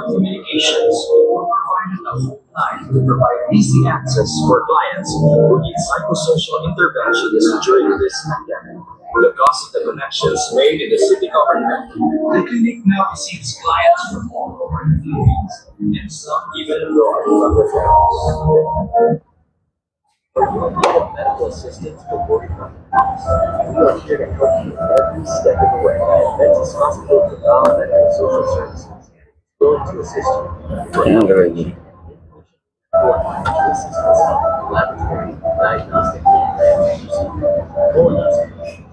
Communications will provide enough time to provide easy access for clients who need psychosocial interventions during this pandemic. Because of the connections made in the city government, the clinic now receives clients from all over the Philippines, and some even abroad from referrals. Medical assistance for working on we are here to help you every step of the way. Adventist Hospital Profound Medical Social Services willing to assist you. Very good. For financial assistance, laboratory, diagnostic, colonoscopy.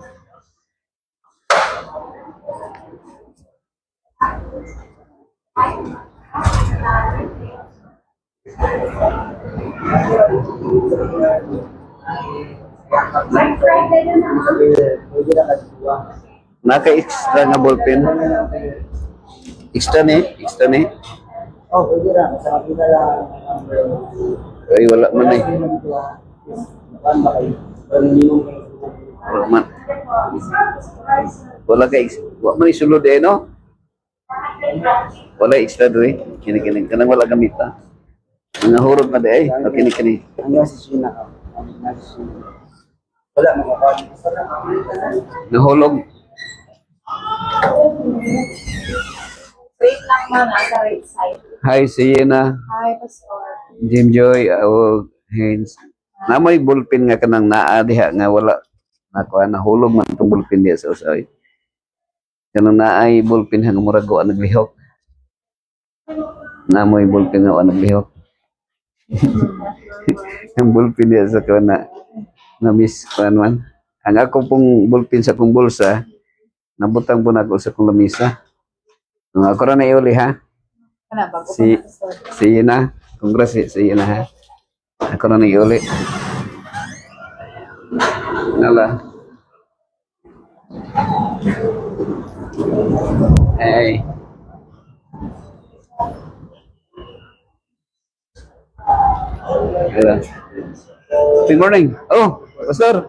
Naka-extra na ballpen. Extra ni. Oh, pwede lang. Sa kapila lang. Ay, wala man eh. Saan ba kayo? Wala man. Wala man isulod eh, no? Wala extra doon eh. Kini-kini. Kanang wala gamit ha. Mga hurot na di ay. Kini-kini. Hanggang sa Sina ka. Wala, makakawin. Nahulog. Wait lang ma'am, nasa right side. Hi, Sienna. Hi, Pastor. Jim Joy. Haynes. Na may ballpen nga kanang naa diha nga wala. Nahulog man itong ballpen diha sa usay. Kanang naay ballpen hang murag ko naglihok. Na may ballpen nga naglihok. Ang ballpen diha sa kana na miss man. Ang ako pong ballpen sa kong bulsa nabutang po na ako sa kong lamisa. Ako ra na iuli ha. Si Ina. Congrats si Ina ha. Ako ra na iuli. Nala. Hey. Good morning. Oh, Pastor.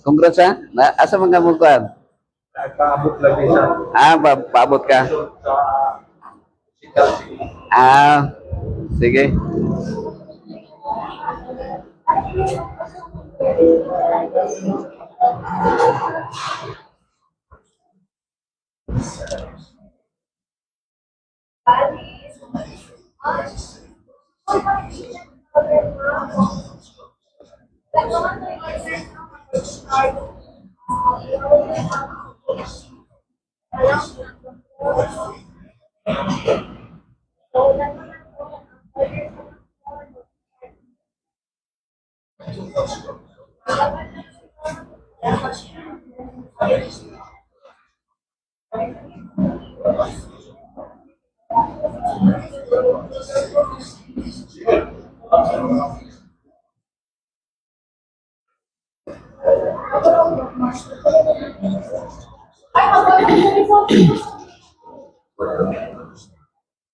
Congrats ha. Asa man ka mo kuan? Nagpaabot lang din siya. Paabot ka. Sige.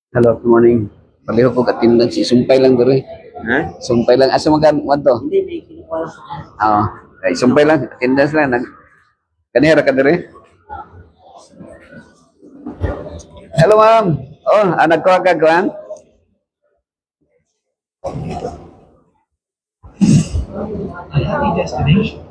Hello, good morning. Pareho po katindan si sumpay lang dere. Ha? Sumpay lang asa magan wadto? Hindi, may kinukuha lang sa Ay sumpay lang, attendance lang nag kanira ka dere. Hello ma'am. Oh, anak ko ka kuan? I have a destination.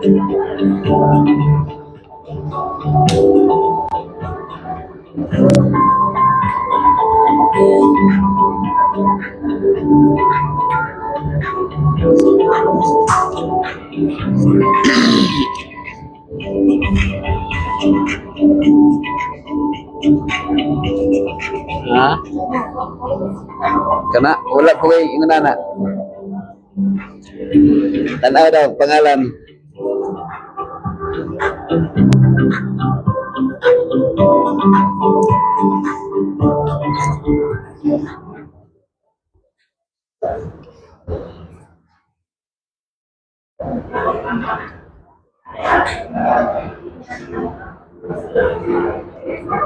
Ha? Kana wala ko kay ingana na. Tanaw daw pangalan.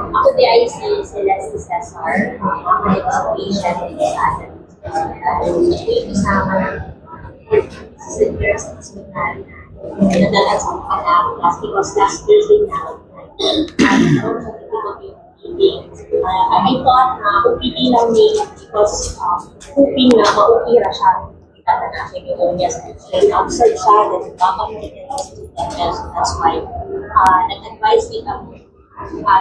Ako di ay sila si Cesar. Ako di sa patient sa atin. Ito sa mga seniors sa hospital. Nadala sa mga anak because last Thursday na I thought na OPD lang niya because hoping na maupira siya. Kita na natin yung niya sa outside siya, then babalik niya sa hospital. That's why nag-advise kita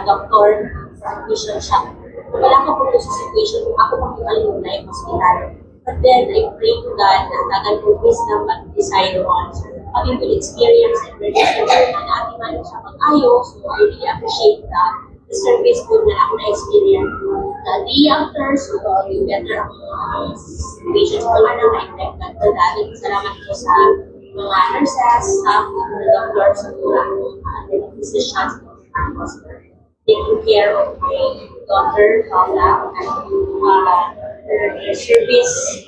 doctor sa admission siya. Wala ka po sa situation kung ako makibalik yung life hospital. But then, I pray to God na tagal ko wisdom at desire on. So, having good experience and register na natin man siya pag-ayos. So, I really appreciate the service po na ako na-experience. The day after, so, yung better ang patients ko nga na ma-effect. But dahil salamat po sa mga nurses, staff, the doctors, the physicians, taking care of my daughter, Paula, and her service,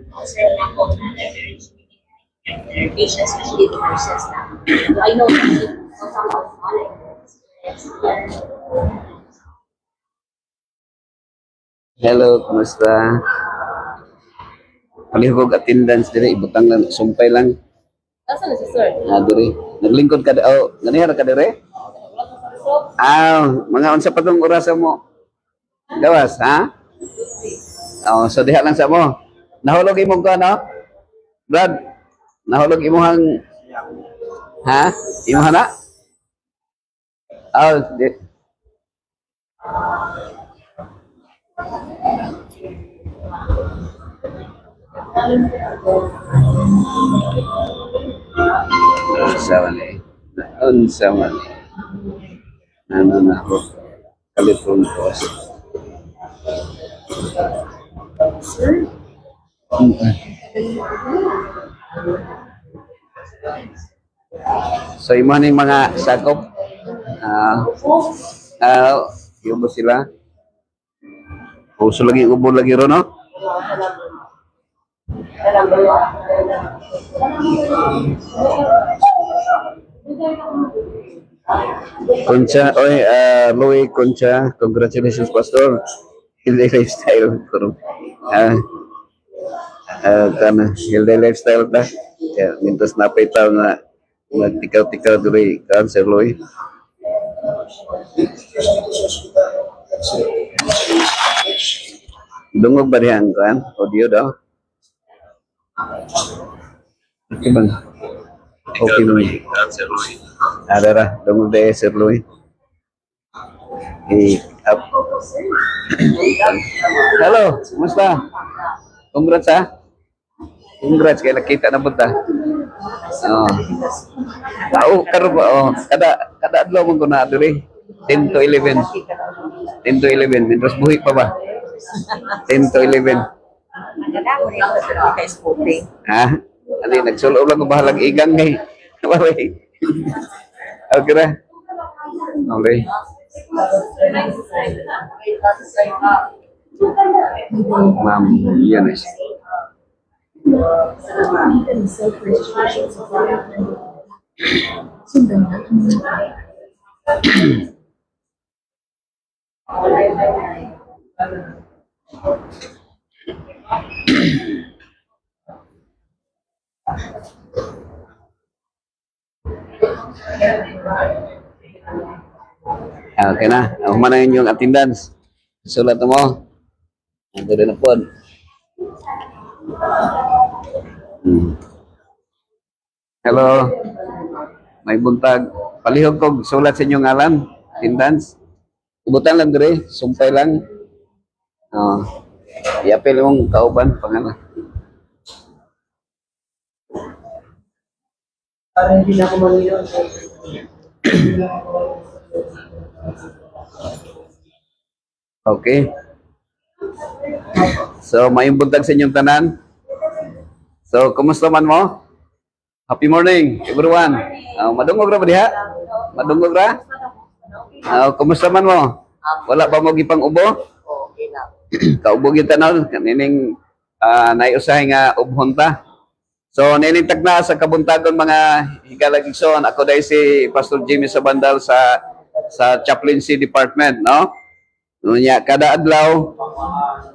concerning ako na their patients, especially the nurses na. So I know that it's not about knowledge, it's here. Hello, kumusta? Palihog attendance dire ibutang lang sumpay lang. Asa na si sir? Diri. Naglingkod ka ganihan ka dire? Mga unsa pa tong oras mo? Gawas, ha? So diha lang sa mo. Nahulog imong ko ano? Brad, nahulog imong ha? Imong na? Di. Unsa man eh. Ano na ako? California Post. So imo ning mga sakop yung ba sila? Puso lagi ubo lagi ro no? Concha, Louie Concha, congratulations Pastor. Hilday lifestyle kurang. Kana Hilday lifestyle ta. Ya, mintos na pitaw nga magtikaw-tikaw diri cancer Louie. Dungog ba diyan kan? Audio daw. Okay bang? Okay bang? Ada lah, dungog deh Sir Louie. Up. Halo, kumusta? Congrats ha? Congrats kaya nakita na punta. Karo ba? Kada adlaw mo ko na diri. 10 to 11. 10 to 11. Mintos buhi pa ba? 10 to 11. Ha? Ano nagsulo lang ko bahalang igang ngay. Bye. Okay na. Okay. Ma'am, yan eh. Okay na. Mana yung attendance? Sulat mo. Ito rin na po. Hello. may buntag. Palihog kog sulat sa inyong ngalan, attendance. Ibutan lang dire, sumpay lang. I-apel mong kauban, pangalan. Parang hindi na ako malinaw. Okay. So, may buntag sa inyong tanan. So, kumusta man mo? Happy morning, everyone. Madungog ra ba diha? Madungog ra? Kumusta man mo? Wala pa mo gipang ubo? Okay na. Kaubo gyud tanaw kanining naiusahay nga ubhon ta. So nilintag na sa kabuntagon mga higalagigson. Ako dai si Pastor Jimmy Sabandal sa chaplaincy department, no? Unya kada adlaw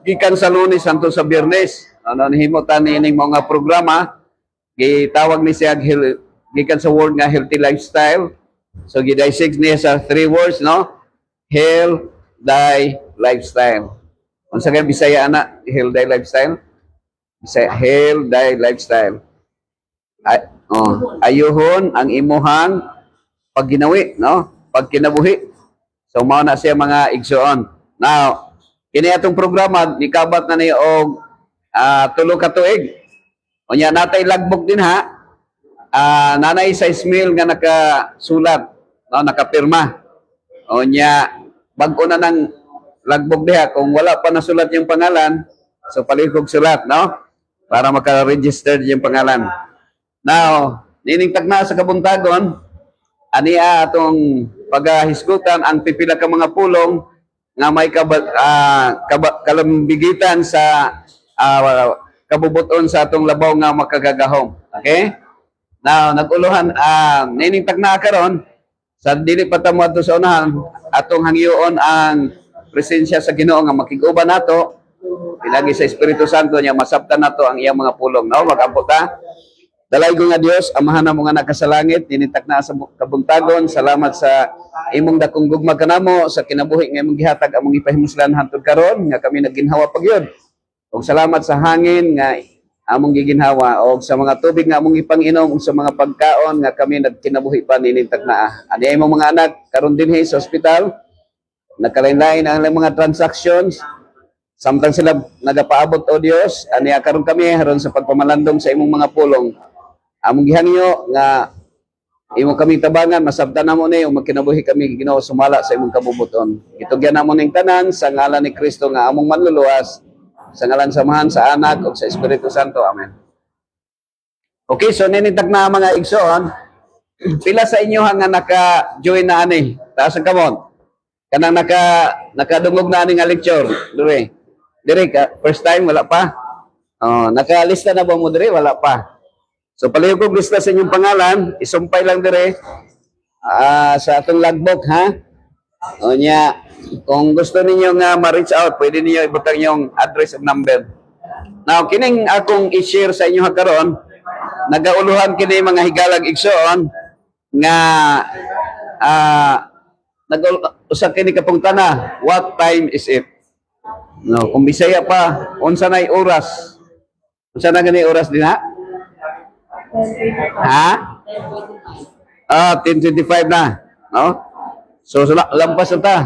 gikan sa Lunes hangtod sa Biyernes, himutan nining mga programa gitawag ni siya gikan sa word nga healthy lifestyle. So gidissect niya sa 3 words, no? Health, die, lifestyle. Unsa kay Bisaya ana, health, die, lifestyle? Bisaya, health, die, lifestyle. Ayuhon ang imuhang pagginawi, no? Pagkinabuhi. So mao na siya mga igsoon. Now, kini atong programa nikabat na ni og 3 ka tuig. Unya natay lagbok din ha. Nanay sa Ismail nga nakasulat, no, nakapirma. Unya bag-o na ng lagbog diha kung wala pa nasulat yung pangalan, so palihog sulat, no? Para maka-register yung pangalan. Now, niningtag na sa kabuntagon, aniya atong paghisgutan ang pipila ka mga pulong nga may kalambigitan sa kabubuton sa atong labaw nga makagagahom. Okay? Now, naguluhan, niningtag na karon sa dili pa ta moadto sa unahan, atong hangyoon ang presensya sa Ginoo nga makig-uban nato pinagi sa Espiritu Santo niya masabtan nato ang iyang mga pulong, no? Mag-ampo ta. Dalay ko nga Dios, amahan na mga nakasalangit, ninitak na sa kabuntagon. Salamat sa imong dakong gugma kanamo sa kinabuhi nga imong gihatag among ipahimuslan hangtod karon nga kami naginhawa pagyud. Ug salamat sa hangin nga among giginhawa o sa mga tubig nga among ipang-inom ug sa mga pagkaon nga kami nagkinabuhi pa ninintag na. Ani imong mga anak karon dinhi sa ospital, nakalain-lain ang mga transactions, samtang sila nagapaabot o Dios, ani karon kami haron sa pagpamalandong sa imong mga pulong. Among gihangyo nga imo kami tabangan, masabtan namo ni ug magkinabuhi kami Ginoo sumala sa imong kabubuton. Itugyan namo ning tanan sa ngalan ni Kristo nga among manluluwas, sa ngalan samahan sa Anak ug sa Espiritu Santo. Amen. Okay, so ninitag na mga igsoon, pila sa inyo nga naka-join na ani? Taas ang kamot. Kanang nakadungog na ani nga lecture, dire ka first time wala pa. Nakalista na ba mo dire? Wala pa. So palihog kog lista sa inyong pangalan, isumpay lang dire sa atong logbook, ha? Onya, kung gusto ninyo nga ma-reach out, pwede niyo ibutang yung address and number. Now, kining akong i-share sa inyo karon, nagauluhan kini mga higalag igsoon nga usa kini kapungtana, what time is it? No, kung Bisaya pa, unsa nay oras? Unsa na gani oras din ha? Ha? 10:25 na, no? So lampas na ta.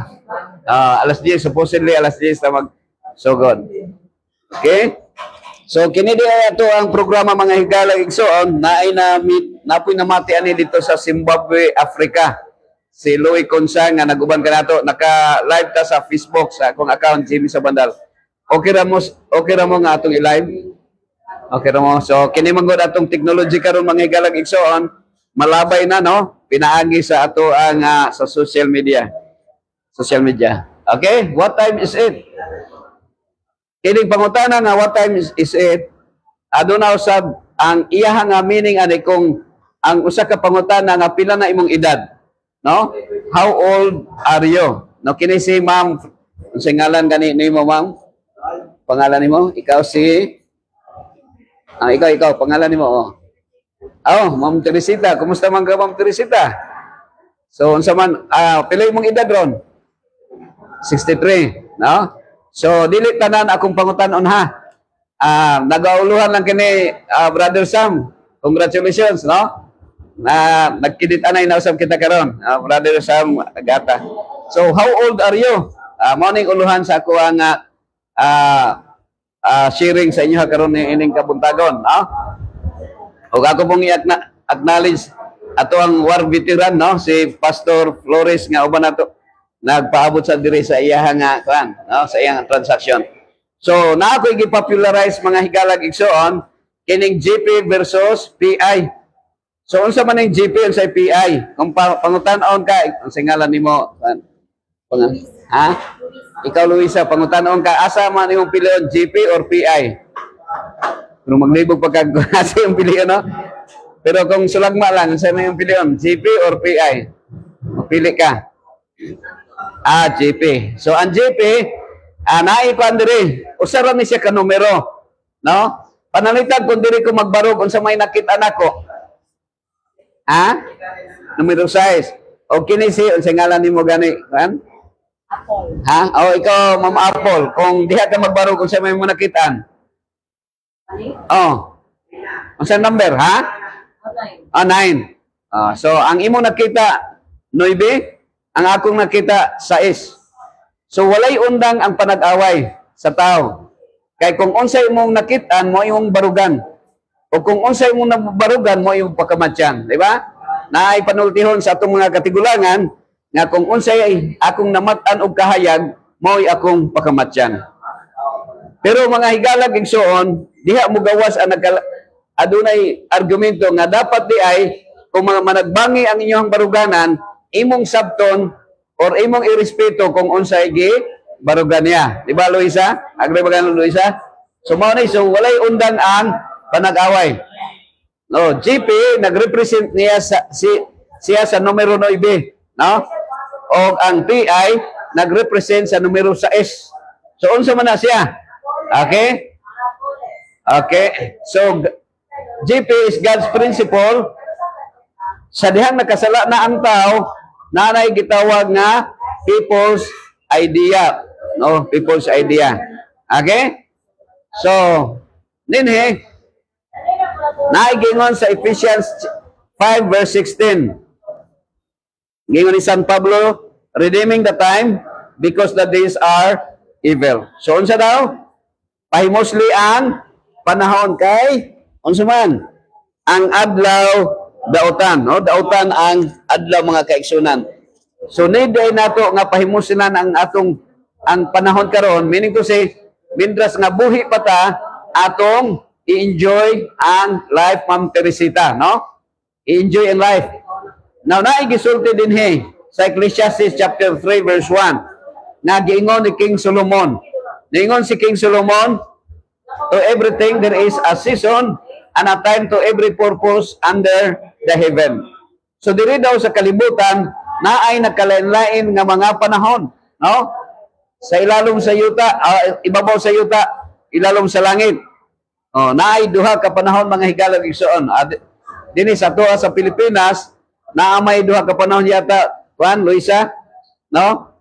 Alas 10, supposedly alas 10 ta mag-sugod. Okay? So kini di ato ang programa mga higalag igsoon napoy namati ani dito sa Zimbabwe, Africa. Si Louie Consa nga nag-uban kanato, naka-live ta sa Facebook sa akong account Jimmy Sabandal. Okay ra mo nga atong i-live. Okay ra mo. So kini man gud atong technology karon mga higalag igsoon, malabay na, no? Pinaagi sa ato ang sa social media. Social media. Okay? What time is it? Kining pangutana nga what time is it? Aduna usab ang iyaha nga meaning ani kung ang usa ka pangutana nga pila na imong edad, no? How old are you? No, kini si Ma'am, unsay ngalan gani nimo, Ma'am? Pangalan nimo? Ikaw si ikaw pangalan nimo, oh. Ma'am Teresita. Kumusta man ka, Ma'am Teresita? So, unsa man, pila imong edad ron? 63, no? So, dili tanan akong pangutan-on, ha? Nagauluhan lang kini, Brother Sam. Congratulations, no? nagkidit anay na usab kita karon, Brother Sam Gata. So how old are you? Morning uluhan sa ako ang sharing sa inyo karon ni ining kabuntagon, no? O ako pong i-acknowledge ato ang war veteran, no, si Pastor Flores nga uban nato nagpaabot sa diri sa iyang no, sa iyang transaction. So na ako i-popularize mga higalag igsoon kining GP versus PI. So unsa man ang GP unsa PI? Kung pangutan-on ka, ang singalan nimo ha? Ikaw Luisa, pangutan-on ka, asa man imong pilion, GP or PI? Kung maglibog pagka asa yung pilion, no? Pero kung sulagma lang, unsa man yung pilion, GP or PI? Mapili ka. GP. So ang GP, naikuan diri, usara ni siya ka numero, no? Panalitan kung diri ko magbarog unsa may nakita nako. Numero 6. O kini si unsa ngalan nimo gani, kan? Apple. O ikaw Ma'am Apple, kung diha ka magbarog unsa may mo nakitaan? Unsa number, ha? 9. So ang imo nakita 9, ang akong nakita 6. So walay undang ang panag-away sa tao. Kay kung unsay imong nakitaan mo imong barugan. O kung unsay imong nabarugan mo imong pakamatyan, di ba? Naay panultihon sa atong mga katigulangan nga kung unsay akong namatan og kahayag mo'y akong pakamatyan. Pero mga higalag igsoon, diha mo gawas ang adunay argumento nga dapat di ay kung mga managbangi ang inyong baruganan, imong sabton or imong irespeto kung unsay gi barugan niya. Di ba, Luisa? Agree ba ka, Luisa? So, so walay undang ang panag-away. No, GP, nag-represent niya siya sa numero 9. No? O ang PI, nag-represent sa numero 6. So, unsa man na siya? Okay? Okay. So, GP is God's principle. Sa dihang nakasala na ang tao, nanay gitawag nga people's idea. No, people's idea. Okay? So, ninhi, naigingon sa Ephesians 5 verse 16. Gingon ni San Pablo, redeeming the time because the days are evil. So, unsa daw? Pahimosli ang panahon kay unsa man? Ang adlaw dautan, no? Dautan ang adlaw mga kaigsunan. So, need ay nato nga pahimoslan ang panahon karon, meaning to say, mindras nga buhi pa ta, atong i-enjoy ang life, Ma'am Teresita, no? I-enjoy ang life. Now, naigisulti din sa Ecclesiastes chapter 3 verse 1, na giingon ni King Solomon. Giingon si King Solomon, to everything there is a season and a time to every purpose under the heaven. So, diri daw sa kalibutan, na ay nagkalain-lain nga mga panahon, no? Sa ilalom sa yuta, ibabaw sa yuta, ilalom sa langit. Naay duha ka panahon mga higalag igsoon. Dinhi sa tuwa sa Pilipinas, naamay duha ka panahon yata, Luisa, no?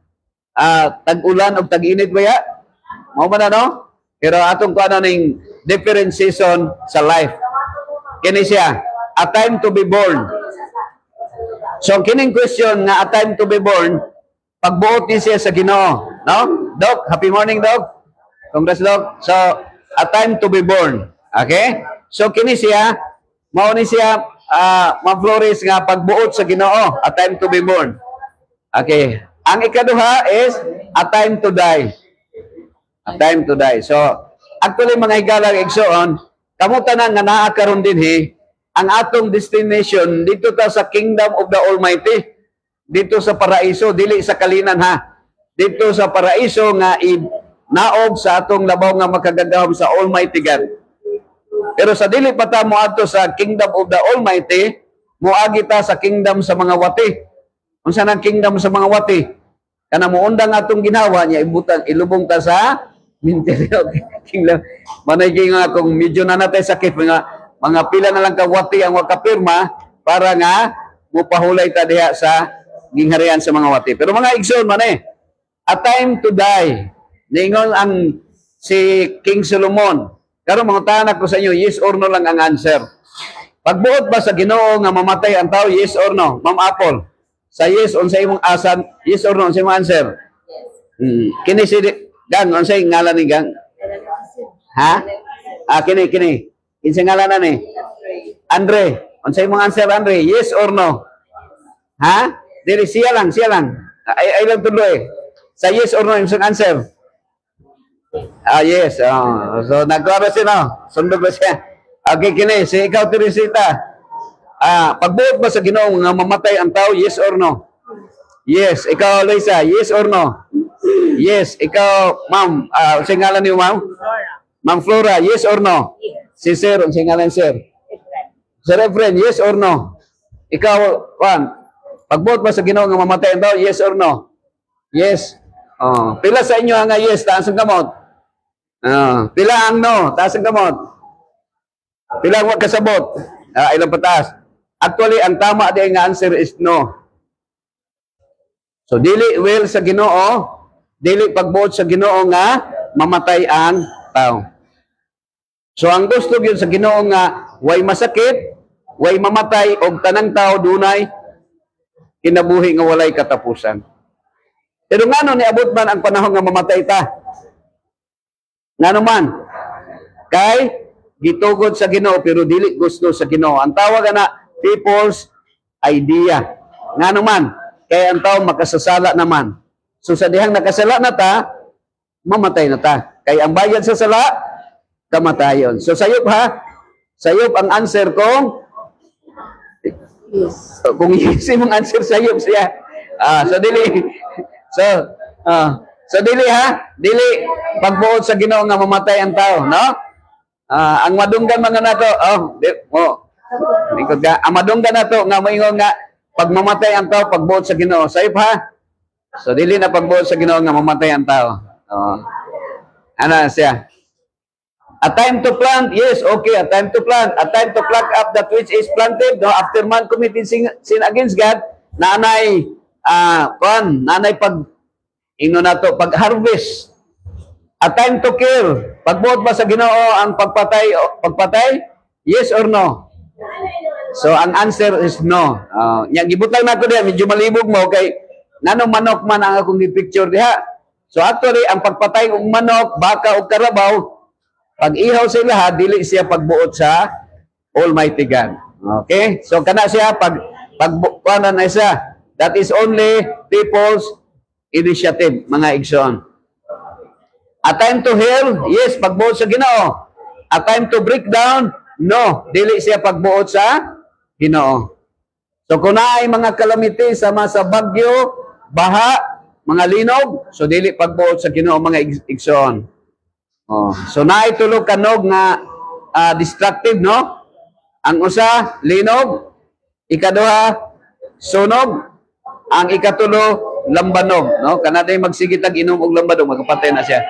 Tag-ulan o tag-init ba ya? Mao man na, no? Pero atong kuan ning different season sa life. Kini siya, a time to be born. So kining question nga a time to be born, pagbuot ni siya sa Ginoo, no? Doc, happy morning, Doc. Congrats, Doc. So, a time to be born. Okay? So, kini siya, mao ni siya, Ma'am Flores nga pagbuot sa Ginoo, a time to be born. Okay. Ang ikaduha is a time to die. A time to die. So, actually, mga higalang igsoon, kamutan nga naa karon dinhi, ang atong destination dito ta sa Kingdom of the Almighty. Dito sa paraiso, dili sa kalinan ha. Dito sa paraiso nga naog sa atong labaw nga makagagahom sa Almighty God. Pero sa dili pa ta mo adto sa Kingdom of the Almighty, moagi ta sa kingdom sa mga wati. Unsa nang kingdom sa mga wati? Kana muundang atong ginawa niya ilubong ta sa minteryo kingdom. Manay nga kung medyo na natay sakit mga pila na lang ka wati ang wakapirma para nga mupahulay ta diha sa gingharian sa mga wati. Pero mga igsoon man a time to die. Ningon ang si King Solomon. Karon mga tanan ko sa inyo, yes or no lang ang answer. Pagbuot ba sa Ginoo nga mamatay ang tao, yes or no? Ma'am Apple. Sa yes, unsay imong asan, yes or no, unsay imong answer? Kini si Gang, unsay ngalan ni Gang? Ha? Kini. Kinsay ngalan na ni? Andre. Unsay imong answer, Andre? Yes or no? Ha? Dili siya lang. Ay lang tuloy. Sa yes or no, imong answer? Yes. So, nagkara siya, no? Sundog ba siya? Okay, kini. Si ikaw, Teresita. Pagbuot ba sa Ginoo nga mamatay ang tao, yes or no? Yes. Ikaw, Lisa, yes or no? Yes. Ikaw, ma'am, unsay ngalan niyo, ma'am? Ma'am Flora, yes or no? Si Sir, unsay ngalan, Sir? Sir Efren, yes or no? Ikaw, Juan, pagbuot ba sa Ginoo nga mamatay ang tao, yes or no? Yes. Pila sa inyo nga yes, taas ang kamot. Pila ang no, taas ang kamot. Pila ang wag kasabot. Ilang pataas. Actually, ang tama din nga answer is no. So, dili will sa Ginoo, dili pagbuot sa Ginoo nga mamatay ang tao. So, ang gusto yun sa Ginoo nga way masakit, way mamatay, og tanang tao dunay kinabuhi nga walay katapusan. Pero ngano niabot man ang panahon nga mamatay ta? Ngano man? Kay gitugod sa Ginoo pero dili gusto sa Ginoo. Ang tawag na people's idea. Ngano man? Kay ang tao makasasala naman. So sa dihang nakasala na ta, mamatay na ta. Kay ang bayad sa sala, kamatayon. So sayop ha? Sayop ang answer kung Yes. kung yes mong answer sayop siya. So dili. So dili ha? Dili pagbuot sa Ginoo nga mamatay ang tao, no? Ang madunggan mga nato, ikot ka, ang madunggan nato nga moingon nga pag mamatay ang tao pagbuot sa Ginoo. Sayop ha? So dili na pagbuot sa Ginoo nga mamatay ang tao. Ano siya? A time to plant, yes, okay, a time to plant. A time to pluck up that which is planted, no? After man committing sin against God, nanay pag ino na to, pag-harvest. A time to kill. Pagbuot ba sa Ginoo ang pagpatay? Yes or no? So, ang answer is no. Yang gibutang na ko diya, medyo malibog mo, kay nanong manok man ang akong picture diha. So, actually, ang pagpatay ng manok, baka o karabaw, pag ihaw sa lahat, dili siya pagbuot sa Almighty God. Okay? So, kana siya, pagbuuan na siya. That is only people's initiative, mga igsoon. A time to heal, yes, pagbuot sa Ginoo. A time to break down, no, dili siya pagbuot sa Ginoo. So kung naay mga calamity sama sa bagyo, baha, mga linog, so dili pagbuot sa Ginoo mga igsoon. So naay tulo kanog nga destructive, no? Ang usa linog, ikaduha sunog, ang ikatulo lambanog, no? Kanatay magsigitag inom og lambanog, magkapatay na siya.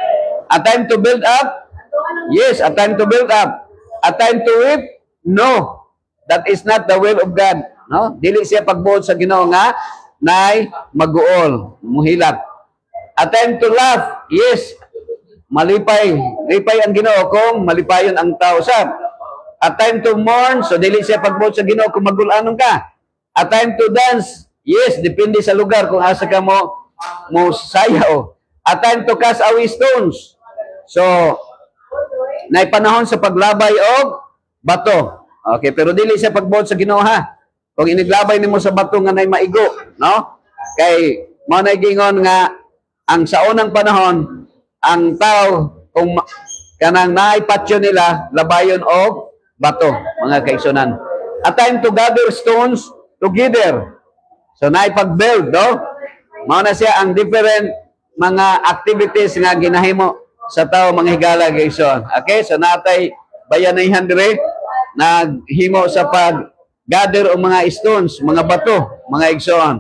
A time to build up? Yes, a time to build up. A time to weep? No. That is not the will of God. No? Dili siya pagbuot sa Ginoo nga nay maguol, muhilak. A time to laugh? Yes. Malipay. Lipay ang Ginoo kung malipayon ang tao sab. A time to mourn? So dili siya pagbuot sa Ginoo kung magulanon ka. A time to dance? Yes, depende sa lugar kung asa ka mo sayaw. A time to cast away stones. So, naipanahon sa paglabay og bato. Okay, pero dili siya pagbuot sa Ginoo ha. Kung iniglabay nimo sa bato nga nay maigo, no? Kay mo na gingon nga ang sa unang panahon ang tao kung kanang naay patyo nila labayon og bato, mga kaigsunan. A time to gather stones together. So naay pag-build, no? Mao na siya ang different mga activities nga ginahimo sa tao mga higala gayson. Okay? So natay bayanayhan dire naghimo sa pag-gather og mga stones, mga bato, mga igsoon.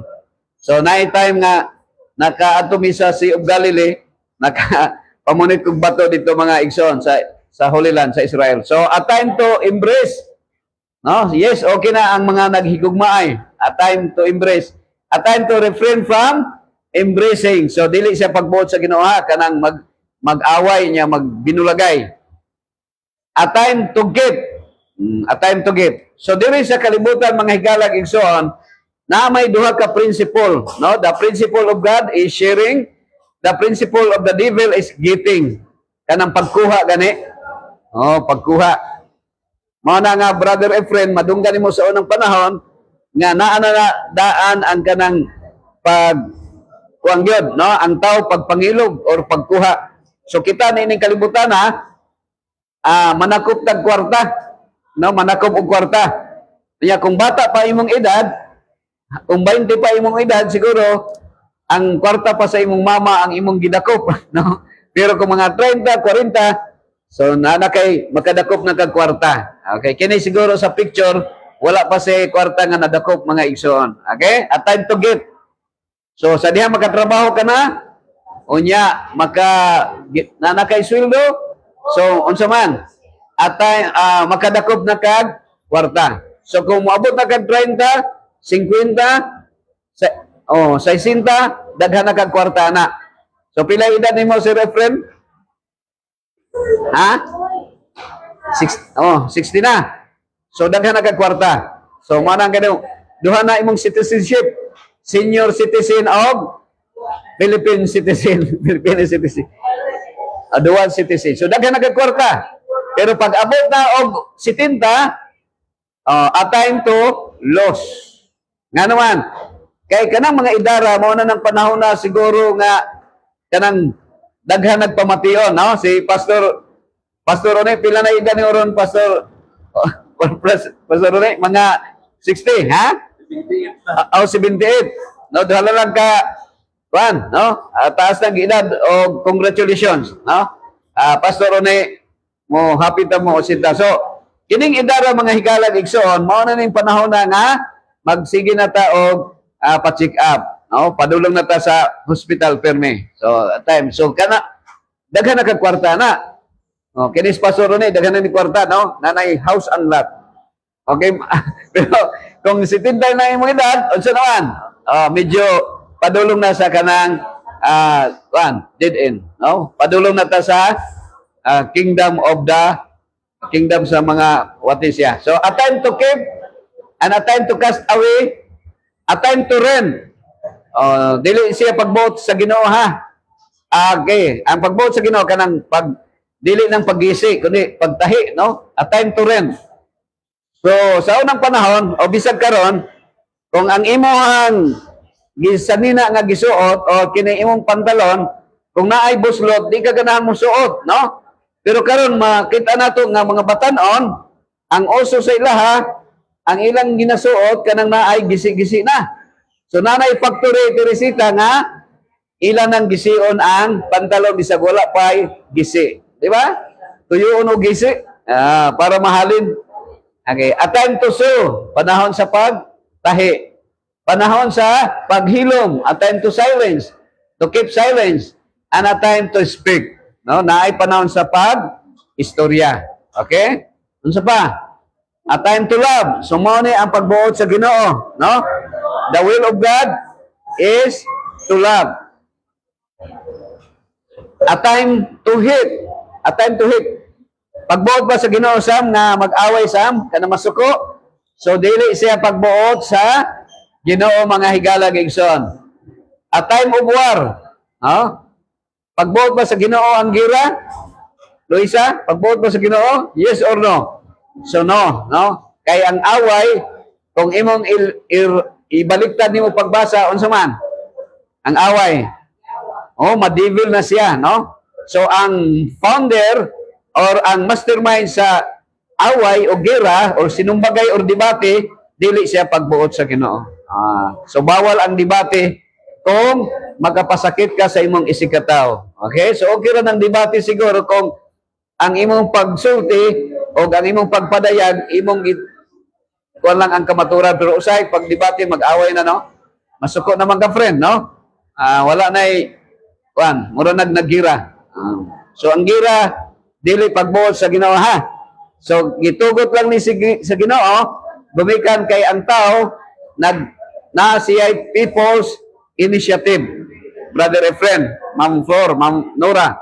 So naay time nga nakaatumi sa Sea of Galilee, nakapamunit kog bato dito mga igsoon sa Holy Land sa Israel. So a time to embrace. No? Yes, okay na ang mga naghigugmaay. A time to embrace. A time to refrain from embracing. So dili siya pagbuot sa Ginoo kanang mag-away niya, magbinulagay. A time to give. A time to give. So diri sa kalibutan mga higalag igsoon, na may duha ka principle, no? The principle of God is sharing, the principle of the devil is getting. Kanang pagkuha gani. Oh, pagkuha. Mao na nga brother Efren, madunggan nimo sa unang panahon nga naa na daan ang kanang pag kuang gyud, no? Ang tao pagpangilog or pagkuha. So kita nining kalibutan ha, manakop tag kwarta, no? Manakop og kwarta. Kaya kung bata pa imong edad, kung 20 pa imong edad, siguro ang kwarta pa sa imong mama ang imong gidakop, no? Pero kung mga 30, 40, so na kay makadakop na kag kwarta. Okay, kini siguro sa picture wala pa si kwarta nga nadakop mga igsoon. Okay? A time to give. So sa diha makatrabaho ka na, unya na kay sweldo. So unsa man? At makadakop na kag kwarta. So kung moabot na kag 30, 50, 60, daghan na kag kwarta na. So pila edad nimo Sir Efren? Ha? 60 na. So daghan na kag kwarta. So manang gano, duha na imong citizenship. Senior citizen of Philippine citizen, Philippine citizen. Dual citizen. So daghan na kag kwarta. Pero pag abot na og 70, a time to loss. Nga naman, kay kanang mga idara, mao na ng panahon na siguro nga kanang daghan nagpamation, no? Si Pastor Rone, pila na edad ni Oron, Pastor Rone, mga 60, ha? 78. No, dala lang ka, no? Taas ng edad, o congratulations, no? Pastor Rone, mo happy ta mo osita. So, kining idara mga higalag igsoon, mao na ning panahon na nga magsige na ta og pa-check up, no? Padulong na ta sa hospital perme. So, time. So, daghan na kag kwarta na. Oh, kinis Pastor Rone, daghan na ni kwarta, no? Nanay house and lot. Okay? Pero kung 70 na imong edad, unsa naman? Medyo padulong na sa kanang dead end, no? Padulong na ta sa kingdom sa mga what is ya. So, a time to keep and a time to cast away, a time to rent. Dili siya pagbuot sa Ginoo ha. Okay, ang pagbuot sa Ginoo kanang dili nang paggisi kundi pagtahi, no? A time to rent. So sa unang panahon o bisag karon, kung ang imong gisanina nga gisuot o kini imong pantalon, kung naay buslot di ka ganahan mo suot, no? Pero karon makita nato nga mga batan-on ang uso sa ilaha, ang ilang ginasuot kanang naay gisi-gisi na. So nanay factory Teresita nga ilan nang gision ang pantalon bisag wala pay gisi, di ba? Tuyoon og gisi para mahalin. Okay, a time to sow, panahon sa pagtahi. Panahon sa paghilom, a time to silence, to keep silence, and a time to speak. No, naay panahon sa pag-istorya. Okay? Unsa pa? A time to love. So mao ni ang pagbuot sa Ginoo, no? The will of God is to love. A time to hate. A time to hate. Pagbuot ba sa Ginoo Sam nga mag-away Sam kana masuko? So dili siya pagbuot sa Ginoo mga higala igsoon. A time of war. No? Pagbuot ba sa Ginoo ang gira? Luisa, pagbuot ba sa Ginoo? Yes or no? So no, no? Kay ang away, kung imong ibaliktad nimo pagbasa, unsa man? Ang away. Madivil na siya, no? So ang founder or ang mastermind sa away o gira or sinumbagay or debate, dili siya pagbuot sa Ginoo. So bawal ang debate kung magkapasakit ka sa imong isikataw. Okay? So okay ra ng debate siguro kung ang imong pagsulti o ang imong pagpadayag, kuwan lang ang kamaturan. Pero usay, pag debate, mag-away na, no? Masuko naman ka, friend, no? Wala na mura naggira. So ang gira, dili pagbuot sa Ginoo, ha? So, gitugot lang ni sa Ginoo, gumikan kay ang tao, na siya People's Initiative. Brother Efren, Ma'am Flor, Ma'am Nora,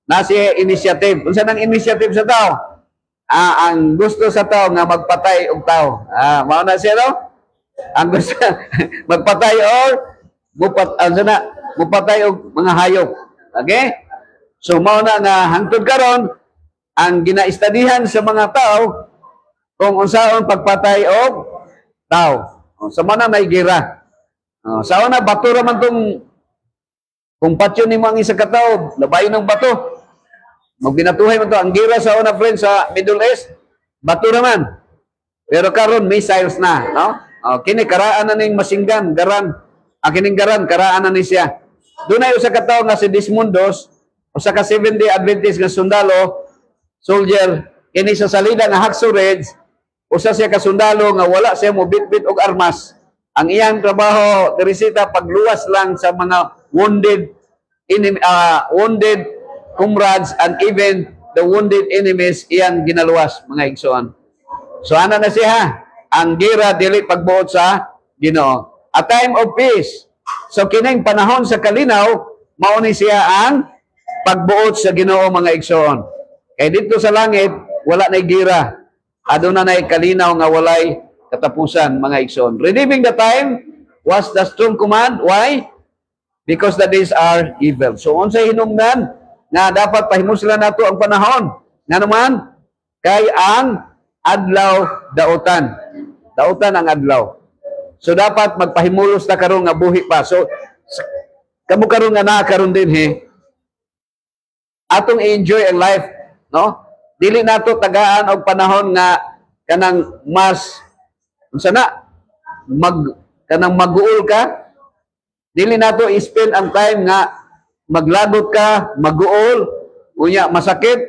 na siya initiative. Kung saan ang initiative sa tao? ang gusto sa tao nga magpatay og tao. Mao na siya no? Ang gusto magpatay or mupatay og mga hayop. Okay? So mao na nga hangtod karon ang ginaistadihan sa mga tao kung unsaon pagpatay og tao. Sa mana may gira. Sa una bato ra man tong kung patyo nimo ang isa ka tawo, labayon ng bato. Magbinatuhay man to ang gira sa una friend sa Middle East, bato ra man. Pero karon missiles na, no? Kini karaan na ning masinggan, garan. Kining garan karaan na ni siya. Dunay usa ka tawo nga si Desmondos, usa ka 7-day Adventist nga sundalo, soldier, kini sa salida nga Hacksaw Ridge, usa siya ka sundalo nga wala siya mo bit-bit og armas. Ang iyang trabaho, Teresita, pagluwas lang sa mga wounded comrades and even the wounded enemies iyang ginaluwas, mga igsoon. So ana na siya, ang gira dili pagbuot sa Ginoo. A time of peace. So kining panahon sa kalinaw, mao ni siya ang pagbuot sa Ginoo, mga igsoon. Kay dito sa langit wala nay gira. Aduna nay kalinaw nga walay katapusan, mga igsoon. Redeeming the time was the strong command. Why? Because the days are evil. So unsay hinungdan nga dapat pahimuslan nato ang panahon. Nga naman kay ang adlaw daotan. Daotan ang adlaw. So dapat magpahimulos ta karon nga buhi pa. So kamo karon nga naa karon din atong i-enjoy ang life, no? Dili nato tagaan og panahon nga kanang mas unsa na kanang mag-uol ka. Dili nato i-spend ang time nga maglagot ka, mag-uol, unya masakit,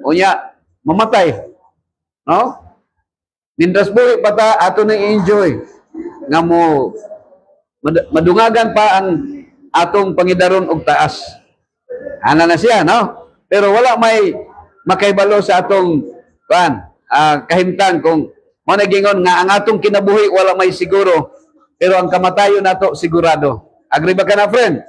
unya mamatay. No? Mindras buhi pa ta ato na i-enjoy nga mo madungagan pa ang atong pangidaron og taas. Ana na siya, no? Pero wala may makaibalo sa atong kahimtang kung mo nagingon nga ang atong kinabuhi wala may siguro, pero ang kamatayon nato sigurado. Agree ba ka na, friend?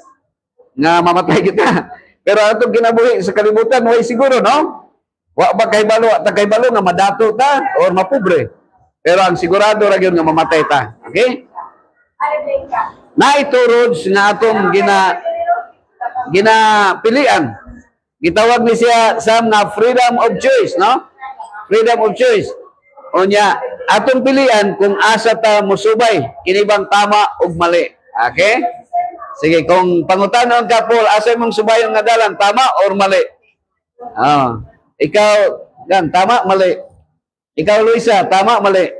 Nga mamatay kita. Pero atong kinabuhi sa kalibutan way siguro, no? Wa ba kay balo at kay balo nga madato ta or mapobre. Pero ang sigurado ra gyud nga mamatay ta. Okay? Na ito roads nga atong ginapilian. Gitawag ni siya sa nga freedom of choice, no? Freedom of choice. Unya, atong pilian kung asa ta musubay, kinibang tama ug mali. Okay? Sige, kung pangutanon ka, Paul, asa mong subayon nga dalan, tama or mali? Ikaw, gan, tama, mali. Ikaw, Luisa, tama, mali.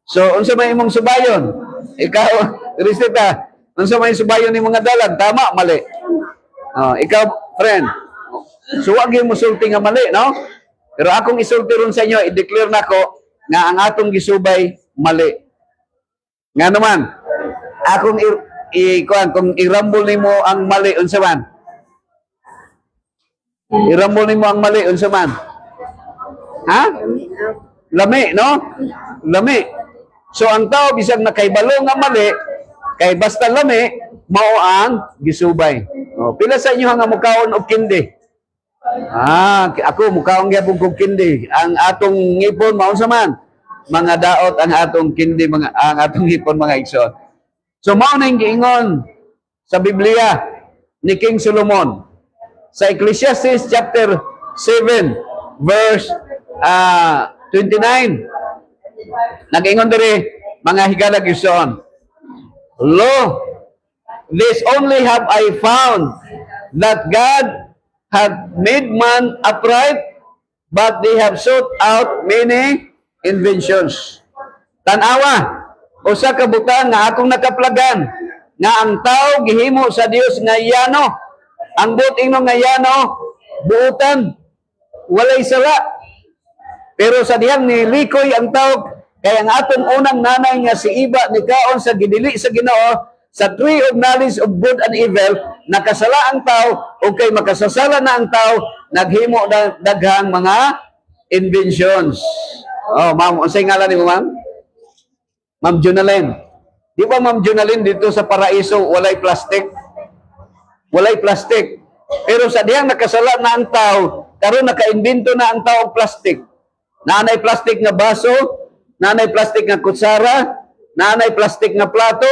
So, unsa may imong subayon? Ikaw, Teresita, unsa may subayon ni mga dalan, tama, mali. Ikaw, friend, suwag yung musulti nga mali, no? Pero akong isulti ron sa inyo, i-declare na ko nga ang atong gisubay, mali. Nga naman, akong kung irambol nimo ang mali unsa man? Irambol nimo ang mali unsa man? Ha? Lami, no? Lami. So ang tao bisag nakaibalo nga mali, kay basta lami, mao ang gisubay. Pila sa inyo nga mukaon og kindi? Ako mukaon gyapon og kindi. Ang atong ngipon mao unsa man? Mga daot ang atong kindi, ang atong ngipon, mga igsoon. So mao na giingon sa Biblia ni King Solomon sa Ecclesiastes chapter 7 verse 29. Nag-ingon diri, mga higala gyud. Lo, this only have I found, that God had made man upright, but they have sought out many inventions. Tanawa, usa ka butang nga akong nakaplagan, nga ang tao gihimo sa Dios nga yano. Ang buting no nga yano, buutan, walay sala. Pero sa dihang ni likoy ang tao, kaya ang atong unang nanay nga si Iba ni kaon sa gidili sa Ginoo, sa tree of knowledge of good and evil, nakasala ang tao, o kay makasasala na ang tao, naghimo daghang mga inventions. Ma'am, unsay ngalan ni mo, ma'am? Ma'am Jonalyn. Di ba, Ma'am Jonalyn, dito sa Paraiso, walay plastic? Walay plastic. Pero sa diyang nakasala na ang tao, karon naka-invento na ang tao og plastic. Naanay plastic nga baso, naanay plastic nga kutsara, naanay plastic nga plato,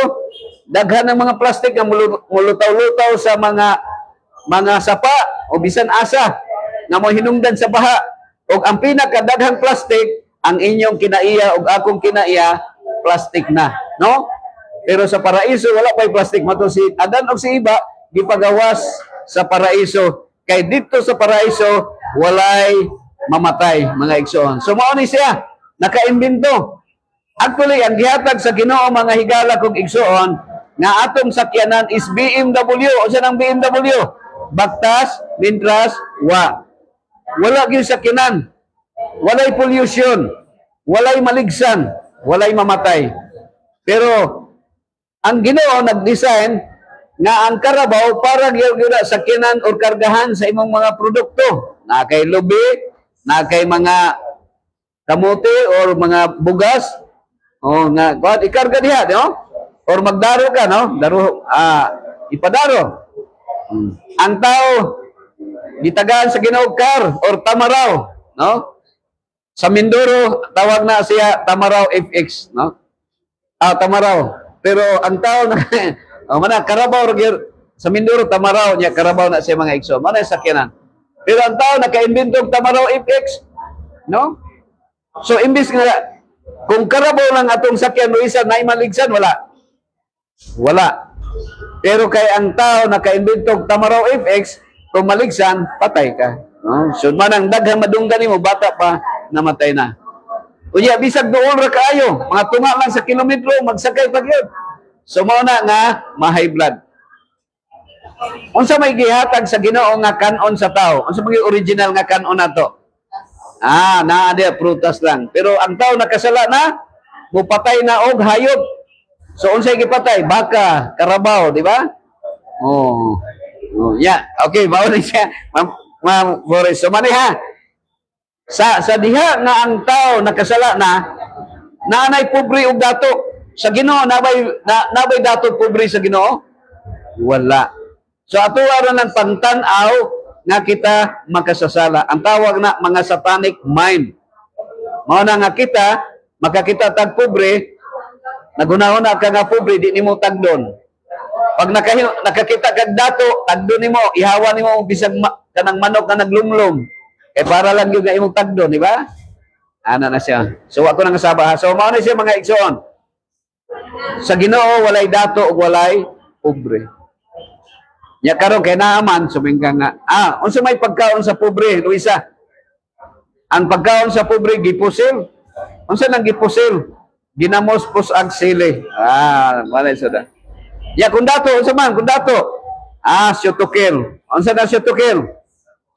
daghan ng mga plastic nga mulutaw-lutaw sa mga sapa o bisan asa nga mo hinungdan sa baha. O ang pinakadaghang plastic, ang inyong kinaiya o akong kinaiya, plastic na. No? Pero sa paraiso, wala pa'y plastic. Mato si Adan o si Iba, gipagawas sa paraiso. Kay dito sa paraiso, walay mamatay, mga igsoon. So, mao ni siya, nakaimbento. Actually, ang gihatag sa Ginoo mga higala kong igsoon, nga atong sakyanan is BMW. O siya ng BMW? Baktas, mintras, wala gyud sakyanan. Walay pollution, walay maligsan, walay mamatay. Pero ang Ginoo nag-design nga ang karabaw para gyud sakyanan o kargahan sa imong mga produkto. Na kay lubi, na kay mga kamote or mga bugas, o nga ikarga diha, no? Or magdaro ka, no? Ipadaro. Ang tao gitagaan sa Ginoo car or tamaraw, no? Sa Mindoro tawag na siya Tamaraw FX, no? Tamaraw. Pero ang tao na karabaw sa Mindoro Tamaraw niya karabaw na siya mga igsoon. Mana sakyanan. Pero ang tao naka-invento og Tamaraw FX, no? So imbis nga kung karabaw lang atong sakyan o isa na maligsan, wala. Pero kay ang tao naka-invento og Tamaraw FX, kung maligsan, patay ka. No? So manang daghang madunggan nimo bata pa namatay na. Unya bisag doon ra kaayo, mga tunga lang sa kilometro magsakay pa gyud. So mao na nga ma-high blood. Unsa may gihatag sa Ginoo nga kanon sa tao? Unsa may original nga kanon nato? Naa dia prutas lang. Pero ang tao nakasala na, mupatay na og hayop. So unsay gipatay? Baka, karabaw, di ba? Yeah. Okay, mao na siya. Ma'am Flores. So mani ha. Sa diha nga ang tao nakasala na, naanay pobre og dato. Sa Ginoo nabay dato pobre sa Ginoo? Wala. So ato aron ng pangtan-aw nga kita makasasala. Ang tawag na mga satanic mind. Mao na nga kita makakita tag pobre, nagunahuna ka nga pobre di nimo tagdon. Pag nakakita kag dato, tagdon nimo, ihawa nimo bisag kanang manok na naglumlom. Para lang yung imong tagdon, di ba? Ana na siya. So ako nang kasaba ha. So mao na siya mga igsoon. Sa Ginoo walay dato ug walay pobre. Nya karon kay naaman sumingka nga. Unsa may pagkaon sa pobre, Luisa? Ang pagkaon sa pobre gipusil. Unsa nang gipusil? Ginamos pus ag sili. Walay sada. Ya kung dato unsa man kung dato? Syutukil. Unsa na syutukil?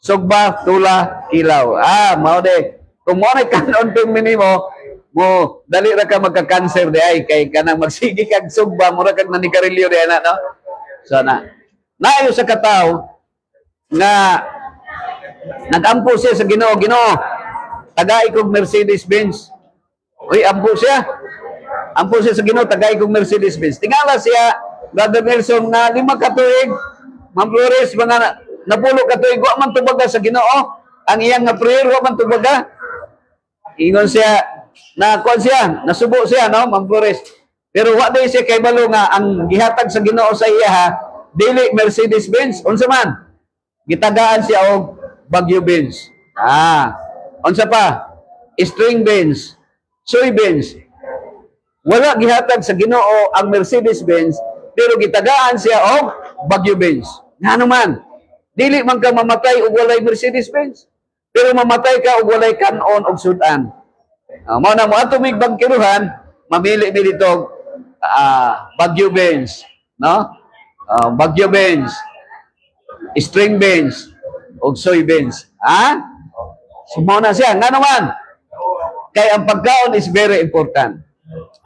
Sugba, tula, kilaw. Mao de. Kung mo na kanon ping minimo, mo dali ra ka magka-cancer di ay kay kanang magsigi kag sugba, mura kag nanikarilyo di ana, no? So naayo sa katawo nga nagampo siya sa Ginoo, tagay kog Mercedes-Benz. Uy, ampo siya sa Ginoo, tagay kog Mercedes-Benz. Tingala siya, Brother Nelson, na 5 ka tuig, Ma'am Flores, mga napulo ka tuig, wa man tubaga sa Ginoo. Ang iyang nga prayer, wa man tubaga. Ingon siya, nasubo siya, no, Ma'am Flores. Pero wa day siya kay balo nga ang gihatag sa Ginoo sa iya ha, dili Mercedes-Benz, unsa man? Gitagaan siya og Bagyo Benz. Unsa pa? String Benz, soy Benz. Wala gihatag sa Ginoo ang Mercedes-Benz, pero gitagaan siya og Bagyo Benz. Ngano man? Dili man ka mamatay og walay Mercedes-Benz, pero mamatay ka og walay kanon og sudan. Mao na mo ato mig bangkiruhan, mamili mi dito Bagyo Benz, no? Bagyo Benz, string Benz, og soy Benz. Sumo na siya. Nga naman, kay ang pagkaon is very important.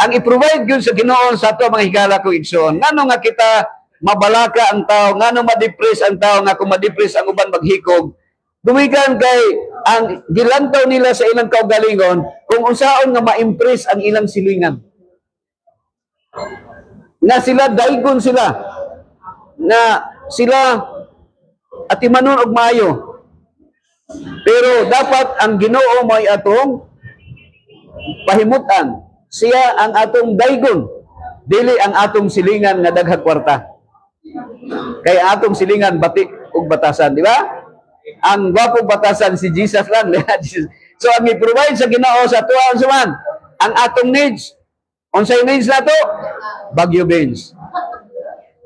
Ang i-provide yun sa Ginoo sa ato mga higala kong igsoon. Ngano nga kita mabalaka ang tao, ngano ma-depress ang tao, nga kung ma-depress ang uban maghikog. Dumigan kay ang gilantaw nila sa ilang kaugalingon kung unsaon nga ma-impress ang ilang silingan. Nga sila, daigon sila. Nga sila atimanon og maayo. Pero dapat ang Ginoo may atong pahimutan. Siya ang atong daygon, dili ang atong silingan nga daghang kwarta. Kay atong silingan batik ug batasan, di ba? Ang gwapong batasan si Jesus lang. So ang i-provide sa Ginoo sa tuwa suman ang atong needs. Unsay needs nato? Bagyo Benz.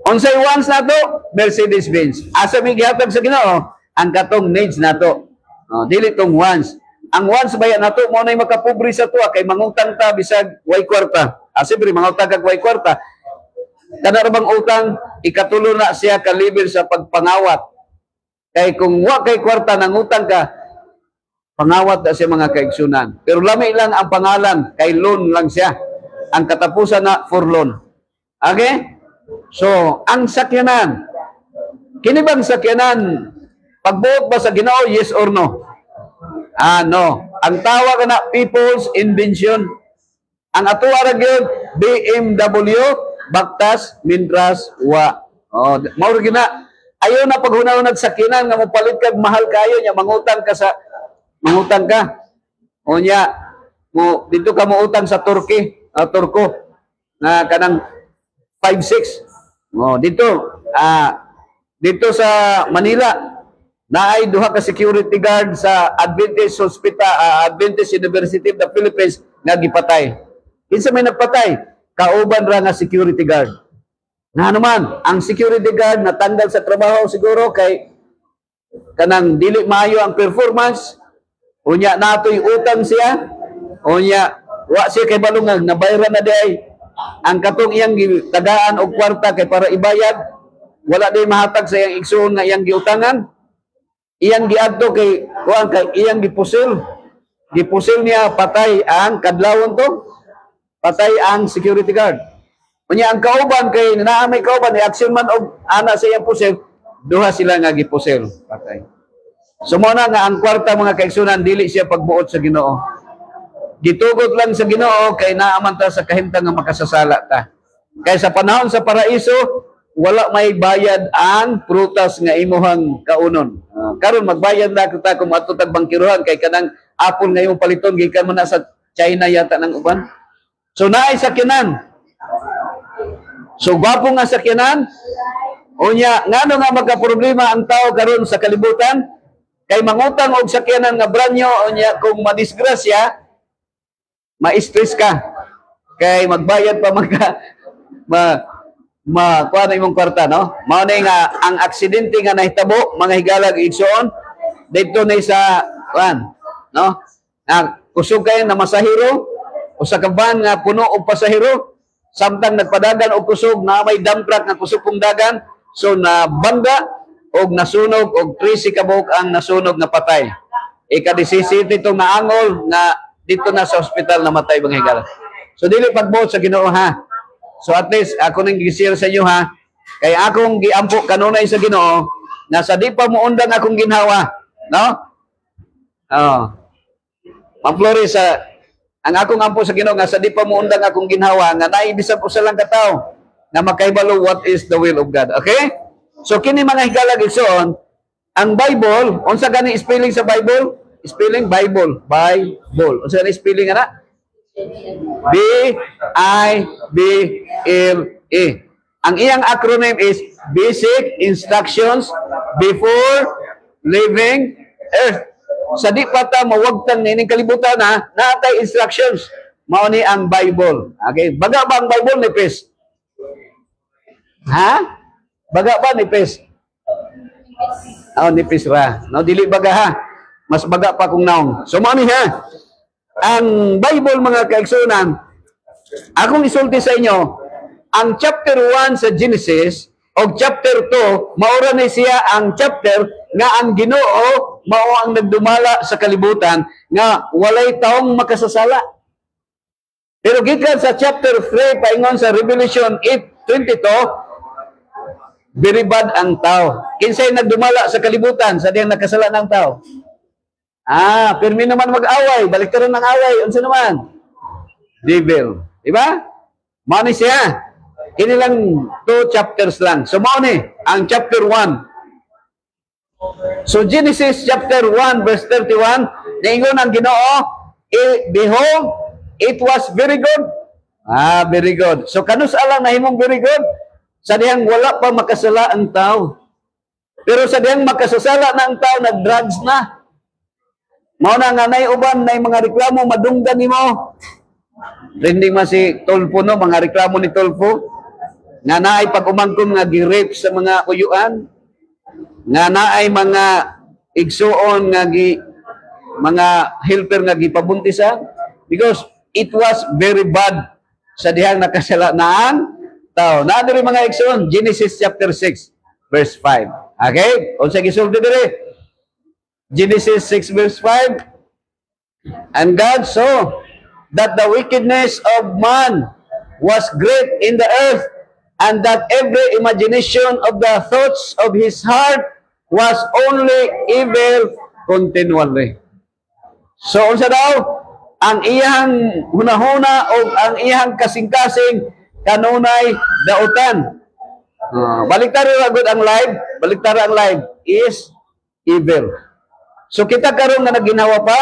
Unsay wants nato? Mercedes Benz. Asa mi gihatag sa Ginoo ang katong needs nato. Dili tong wants. Ang wants baya nato mo nay makapobre sa tuwa kay mangutang ta bisag way kwarta. Siyempre mangutang kag way kwarta. Kana ra bang utang ikatulo na siya ka level sa pagpangawat. Kay kung wa kay kwarta nangutang ka, pangawat na siya mga kaigsunan. Pero lami lang ang pangalan, kay loan lang siya. Ang katapusan na for loan. Okay? So, ang sakyanan. Kini bang sakyanan, pagbuot ba sa Ginoo, yes or no? No. Ang tawag na people's invention. Ang atuwa ra gyud BMW, baktas, mintras, wa. Mao gina. Ayaw na paghunahunag sakyanan nga mopalit kag mahal kayo nya mangutang ka. O nya, dito ka mo utang sa Turko, na kanang 5-6. Dito sa Manila, naay duha ka security guard sa Adventist University of the Philippines nga gipatay. Kinsa may nagpatay? Kauban ra nga security guard. Na naman, ang security guard natanggal sa trabaho siguro kay kanang dili maayo ang performance. Unya natoy utang siya. Unya wa siya kay balungag nabayaran na day. Ang katong iyang tagaan og kwarta kay para ibayad, wala day mahatag sa iyang igsoon nga iyang giutangan. Iyang giadto kay kuan kay iyang gipusil. Gipusil niya patay ang kadlawon to. Patay ang security guard. Unya ang kauban kay naa may kauban ni action man og ana sa iyang pusil, duha sila nga gipusil. Patay. So mo na nga ang kwarta mga kaigsunan dili siya pagbuot sa Ginoo. Gitugot lang sa Ginoo kay naaman ta sa kahimtang nga makasasala ta. Kay sa panahon sa paraiso wala may bayad ang prutas nga imuhang kaunon. Karon magbayad na kita kung adto tag bangkiruhan kay kanang apple nga imong paliton gikan man na sa China yata ng uban. So naay sakyanan. So gwapo nga sakyanan. Unya ngano nga magka-problema ang tao karon sa kalibutan? Kay mangutang og sakyanan nga branyo unya kung madisgrasya, ma-stress ka. Kay magbayad pa kuha na imong kwarta, no? Mao na nga ang aksidente nga nahitabo mga higalag igsoon dito na sa no? Kusog kayo na masahiro o sa kaban nga puno og pasahero samtang nagpadagan og kusog na may dump truck nga kusog kong dagan so nabangga og nasunog og 13 kabuok ang nasunog nga patay. Ika-17 itong naangol nga dito na sa ospital namatay mga higala. So dili pagbuot sa Ginoo ha. So at least ako nang gi-share sa inyo ha. Kay akong giampo kanunay sa Ginoo na sa di pa mo undang akong ginhawa, no? Ma'am Flores, ang akong ampo sa Ginoo nga sa di pa mo undang akong ginhawa nga naibisag usa lang ka tawo na makahibalo what is the will of God. Okay? So kini mga higalag igsoon, ang Bible, unsa gani spelling sa Bible? Spelling Bible, Bible. Unsa gani spelling ana? B-I-B-L-E. Ang iyang acronym is Basic Instructions Before Leaving Earth. Sa di pa ta mawagtang nining kalibutan ha, naatay instructions. Mao ni ang Bible. Okay? Baga ba ang Bible ni Pes? Ha? Baga ba ni Pes? Nipis ra. No, dili baga ha. Mas baga pa kung naong. So mao ni ha. Ang Bible mga kaigsunan, akong isulti sa inyo, ang chapter 1 sa Genesis o chapter 2, maura ni siya ang chapter nga ang Ginoo mao ang nagdumala sa kalibutan nga walay taong makasasala. Pero gikan sa chapter 3 paingon sa Revelation 8:22, very bad ang tao. Kinsay nagdumala sa kalibutan sa diyang nakasala ng tao? Pirmi naman mag-away, baliktaran ng away, unsa naman? Devil. Diba? Mao ni siya. Kini lang 2 chapters lang. So mao ni ang chapter 1. So Genesis chapter 1 verse 31, niingon ang Ginoo, behold, it was very good. Very good. So kanus alang nahimong very good. Sa dihang wala pa makasala ang tao. Pero sa dihang makasasala na ang tao, nag-drugs na. Mao na nga nay uban nay mga reklamo madunggan nimo. Trending man si Tolpo no, mga reklamo ni Tolpo. Nga naay pag-umangkom nga gi-rape sa mga kuyuan. Nga naay mga igsuon nga mga helper nga gipabuntisan because it was very bad sa dihang nakasala na ang tao. Na diri mga igsuon, Genesis chapter 6 verse 5. Okay? Unsa gisulti diri? Genesis 6 verse 5. And God saw that the wickedness of man was great in the earth, and that every imagination of the thoughts of his heart was only evil continually. So, unsa daw? Ang iyang hunahuna o ang iyang kasing-kasing kanunay dautan. Baliktara agad ang live, baliktara ang live is evil. So kita karon nga naginawa pa,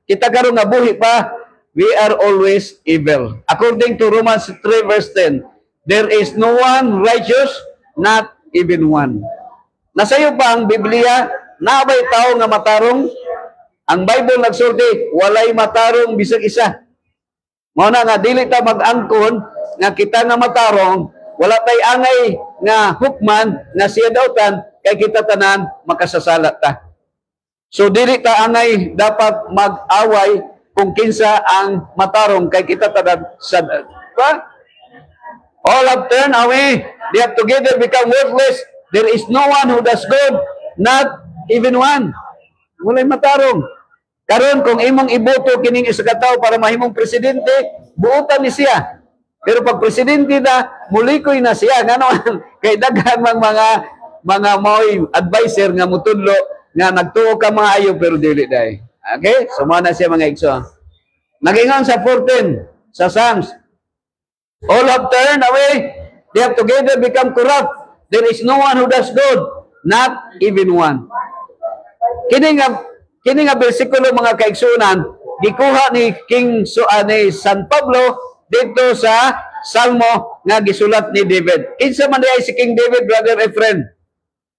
kita karon nga buhi pa, we are always evil. According to Romans 3 verse 10, there is no one righteous, not even one. Nasayo pa ang Biblia, nabay tao nga matarong. Ang Bible nagsulti, walay matarong bisag isa. Mao na nga dili ta mag-angkon nga kita nga matarong, wala tay angay nga hukman nga siya dautan kay kita tanan makasasala ta. So dili ta angay dapat mag-away kung kinsa ang matarong kay kita tanan sa all have turned away, they have together become worthless. There is no one who does good, not even one. Walay matarong. Karon kung imong iboto kining isa ka tawo para mahimong presidente, buotan ni siya. Pero pag presidente na, mulikoy na siya. Ngano kay daghan mga moy advisor nga mutudlo nga nagtuo ka mga ayo pero dili day. Okay? So na siya mga igsoon. Nagingon sa 14 sa Psalms. All have turned away, they have together become corrupt. There is no one who does good, not even one. Kini nga bersikulo mga kaigsunan, gikuha ni King ni San Pablo dito sa Salmo nga gisulat ni David. Kinsa man diay si King David, brother and friend?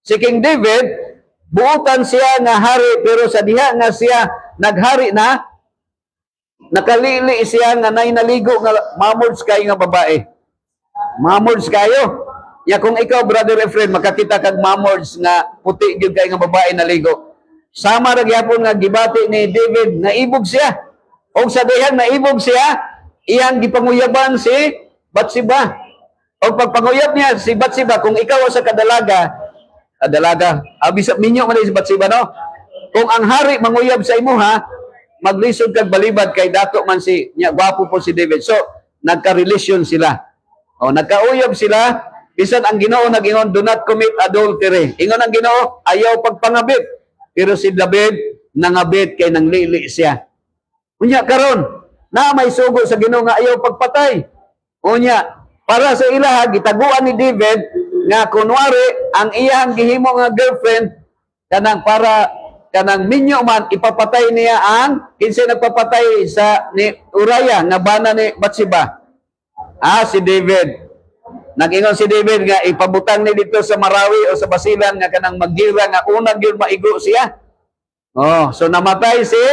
Si King David, buotan siya nga hari, pero sa diha nga siya naghari na, nakalili siya nga nay naligo nga mamords kayo nga babae. Mamords kayo. Ya kung ikaw, brother and friend, makakita kag mamords nga puti gyud kayo nga babae naligo. Sama ra gyapon nga gibati ni David, naibog siya. Og sa dihang naibog siya, iyang gipanguyaban si Batsiba. Og pagpanguyab niya si Batsiba, kung ikaw sa kadalaga, abis minyo man si Batsiba no. Kung ang hari manguyab sa imuha, maglisod kag balibad kay dato man si nya gwapo po si David. So nagka-relasyon sila. O nagkauyab sila, bisan ang Ginoo nag-ingon, do not commit adultery. Ingon ang Ginoo, ayaw pagpangabit. Pero si David nangabit kay nanglili siya. Unya karon na may sugo sa Ginoo nga ayaw pagpatay. Unya para sa ilaha gitaguan ni David nga kunwari ang iyang gihimo nga girlfriend kanang para kanang minyo man ipapatay niya ang kinsa nagpapatay sa ni Uriah nga bana ni Batsiba. Si David. Nag-ingon si David nga ipabutang ni dito sa Marawi o sa Basilan nga kanang magira nga unang yun maigo siya. So namatay si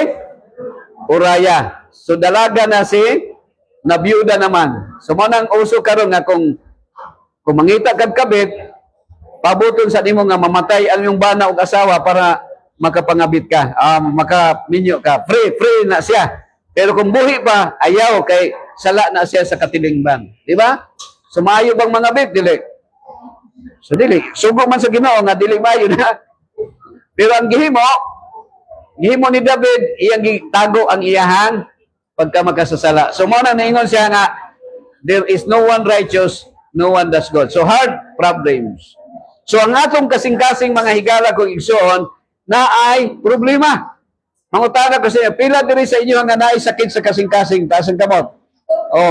Uriah. So dalaga na si nabiyuda naman. So mo nang uso karon nga kung mangita kag kabit, pabuton sa nimo nga mamatay ang iyong bana ug asawa para makapangabit ka, makaminyo ka. Free na siya. Pero kung buhi pa, ayaw kay sala na siya sa katilingban. Di ba? Sumayo bang mga bit? Dili. So dili. Sugo man sa Ginoo nga dili mayo na. Pero ang gihimo ni David, iyang gitago ang iyahang pagka magkasasala. So mo na naingon siya nga, there is no one righteous, no one does good. So hard problems. So ang atong kasing-kasing mga higala kung igsoon, na ay problema. Mangutana ko siya, pila diri sa inyo nga naay sakit sa kasing-kasing, taas ang kamot.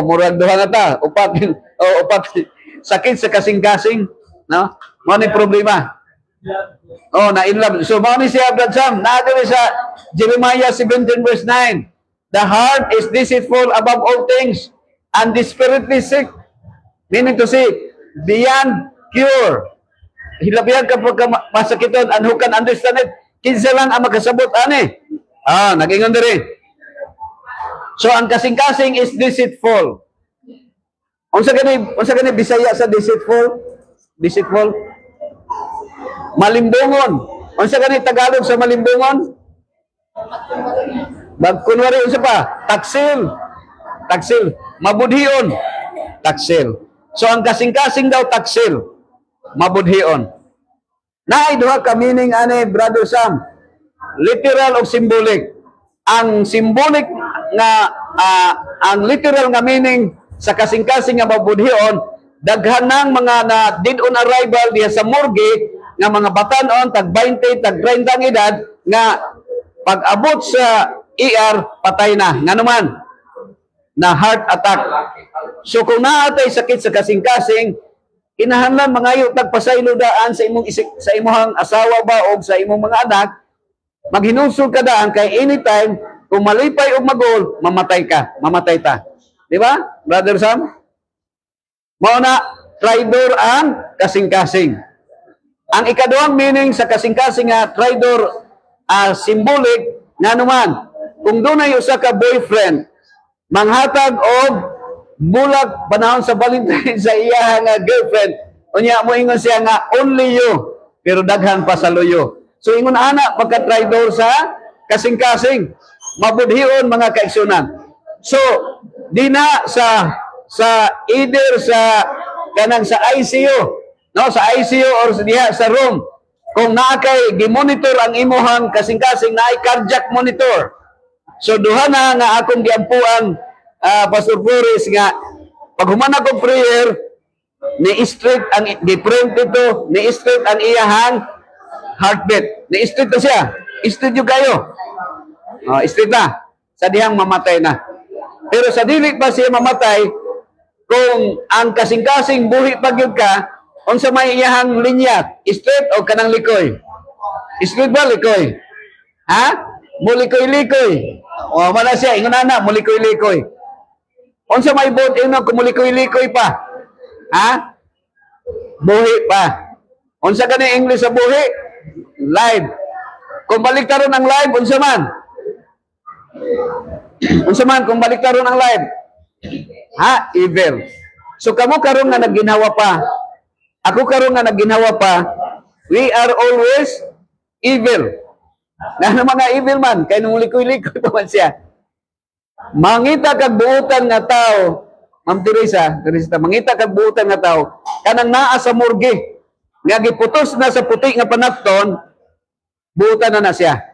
Murag duha nga ta, upat sakit sa kasing-kasing, no? Mo ni problema. Na in love. So mo ni siya Brad Sam, na diri sa Jeremiah 17 verse 9. The heart is deceitful above all things and desperately sick. Meaning to say, beyond cure. Hilabihan ka pagka masakiton and who can understand it? Kinsa lang ang makasabot, ani? Nag-ingon diri. So, ang kasing-kasing is deceitful. Unsa gani Bisaya sa deceitful? Deceitful? Malimbungon. Unsa gani Tagalog sa malimbungon? Kunwari unsa pa? Taksil. Taksil. Mabudhion. Taksil. So ang kasing-kasing daw taksil. Mabudhion. Naay duha ka meaning ani Brother Sam. Literal o symbolic. Ang symbolic nga ang literal nga meaning sa kasing-kasing nga mabudhion, daghan ng mga na dead on arrival diha sa morgue nga mga batan-on tag 20 tag 30 ang edad nga pag-abot sa ER patay na nga naman na heart attack. So kung naatay sakit sa kasing-kasing, kinahanglan mangayo tagpasaylo daan sa sa imong asawa ba o sa imong mga anak, maghinusog ka daan kay anytime kung malipay og magol, mamatay ta. Di ba? Brother Sam? Mao na traidor ang kasing-kasing. Ang ikaduhang meaning sa kasing-kasing nga traidor symbolic nga naman kung dunay usa ka boyfriend manghatag og bulag panahon sa Valentine sa iya nga girlfriend, unya mo ingon siya nga only you pero daghan pa sa loyo. So ingon ana pagka-traidor sa kasing-kasing, mabudhion mga kaigsunan. So di na sa either sa kanang sa ICU, no, sa ICU or diha sa room, kung naa kay gi-monitor ang imuhang kasing-kasing, naay cardiac monitor. So duha na nga akong giampuan Pastor Flores nga pag human ako prayer ni straight ang different ito, ni straight ang iyahang heartbeat. Ni straight to siya. Straight yung kayo. Straight na. Sa dihang mamatay na. Pero sa dili pa siya mamatay, kung ang kasing-kasing buhi pagyud ka, unsa may iyahang linya, straight o kanang likoy? Straight ba likoy? Ha? Mulikoy-likoy. O mana siya, ingon na mulikoy-likoy. Unsa may buot ino kung mulikoy-likoy pa? Ha? Buhi pa. Unsa gani English sa buhi? Live. Kung baliktaron ang live, unsa man? Unsa man kung baliktaron ang live? Ha? Evil. So kamo karon nga nagginhawa pa. Ako karon nga nagginhawa pa. We are always evil. Nga mga evil man, kay nung likoy-likoy pa man siya. Mangita kag buutan nga tao, Ma'am Teresa, mangita kag buutan nga tao, kanang naa sa morgue, nga giputos na sa puti nga panakton, buutan na siya.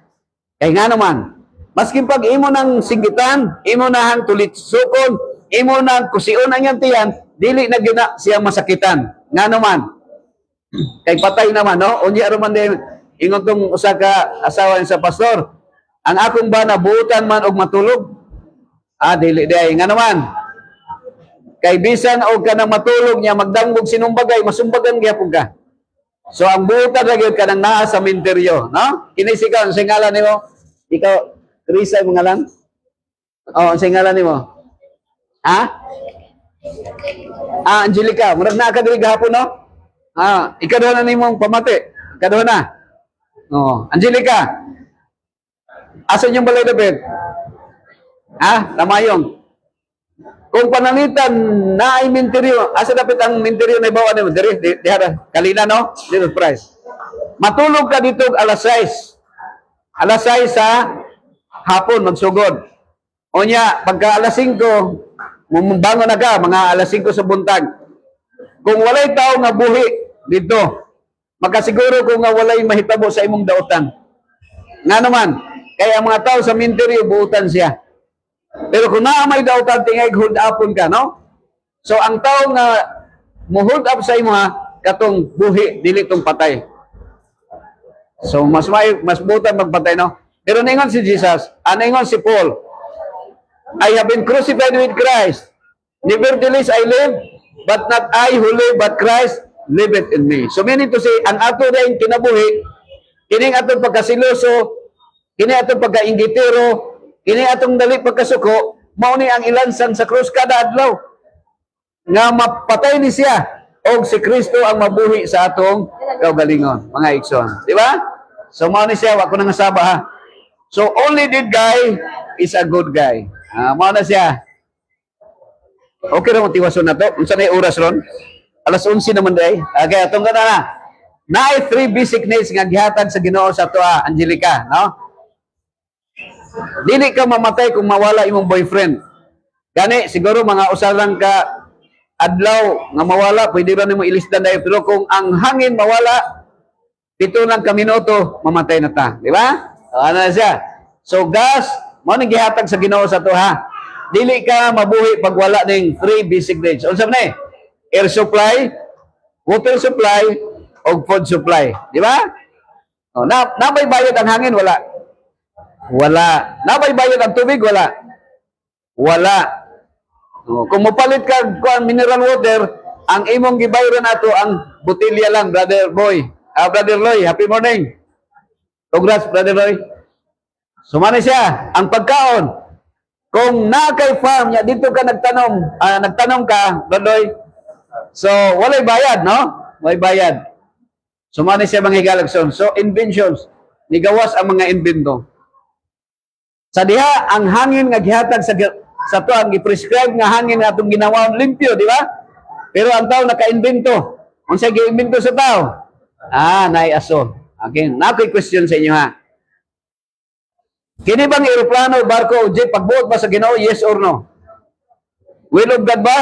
Kay nga naman, maskin pag imo nang singgitan, imo nang tulitsukon, imo nang kusion ang iyang tiyan, dili na gyud na siya masakitan. Nga naman, kay patay naman, no? Unya man din, ingon tong usa ka asawa sa pastor, ang akong bana buutan man og matulog, dili day nga naman. Kay bisan og kanang matulog niya magdanggog sinumbagay, masumbagan gyapon ka. So ang buta ra gyud kanang naa sa menteryo, no? Kini sikaw ang singalan nimo? Ikaw Teresa mo ngalan? Oh, ang singalan nimo? Ha? Angelica, murag na ka diri gahapon, no? Ikaduha na nimong pamati. Ikaduha na. Oh, Angelica. Asan yung balay David? Tamayong. Kung panangitan na ay menteryo, asa dapat ang menteryo na ibawa nimo? Diri, dihara. Kalina, no? Dito price. Matulog ka dito alas 6. Alas 6 sa hapon, magsugod. O niya, pagka alas 5, mumbangon na ka, mga alas 5 sa buntag. Kung walay tao nga buhi dito, makasiguro kung nga walay mahitabo sa imong dautan. Nga naman, kaya ang mga tao sa menteryo, buutan siya. Pero kung naa may dautan, tingay hold upon ka, no? So, ang tao nga mo-hold up sa imo katong buhi, dili tong patay. So, mas butan magpatay, no? Pero ningon si Jesus, ningon si Paul, I have been crucified with Christ. Nevertheless, I live, but not I who live, but Christ liveth in me. So, meaning to say, ang ato rin kinabuhi, kining atong pagkasiloso, kining atong pagkaingitero, Kini atong dali pagkasuko, mao ni ang ilansang sa krus kada adlaw. Nga mapatay ni siya og si Kristo ang mabuhi sa atong kaugalingon, mga igsoon. Di ba? So mao ni siya, wa ko nang nasaba ha. So only that guy is a good guy. Mao na siya. Okay ra mo tiwason na to. Unsa na oras ron? Alas 11 naman day. Okay, atong kana na. Naay 3 basic needs nga gihatag sa Ginoo sa toa, Angelica, no? Dili ka mamatay kung mawala imong boyfriend. Gani siguro mga usa lang ka adlaw nga mawala, pwede ra nimo ilisdan dahil pero kung ang hangin mawala, 7 lang ka minuto, mamatay na ta, di ba? Ano na siya? So gas, mo ni gihatag sa Ginoo sa to ha. Dili ka mabuhi pag wala ning 3 basic needs. Unsa man ni? Air supply, water supply, o food supply, di ba? Oh, nabay bayad ang hangin wala. Wala. Nabay bayad ang tubig wala. Wala. Oh, kung mapalit ka kuan mineral water, ang imong gibayran nato ang botelya lang, brother boy. Brother Loy, happy morning. Congrats, brother Loy. Sumani siya, ang pagkaon. Kung na kay farm niya dito ka nagtanom ka, brother Loy. So, walay bayad, no? Walay bayad. Sumani siya mga higalagson. So, inventions. Nigawas ang mga invento. Sa diha, ang hangin nga gihatag sa to ang i-prescribe nga hangin nga atong ginawang limpyo, di ba? Pero ang tao naka-invento. Unsa gi-invento sa tao? Nay aso. Okay, nakoy question sa inyo ha. Kini bang eroplano, barko, o jeep pagbuot ba sa Ginoo? Yes or no? Will of God ba?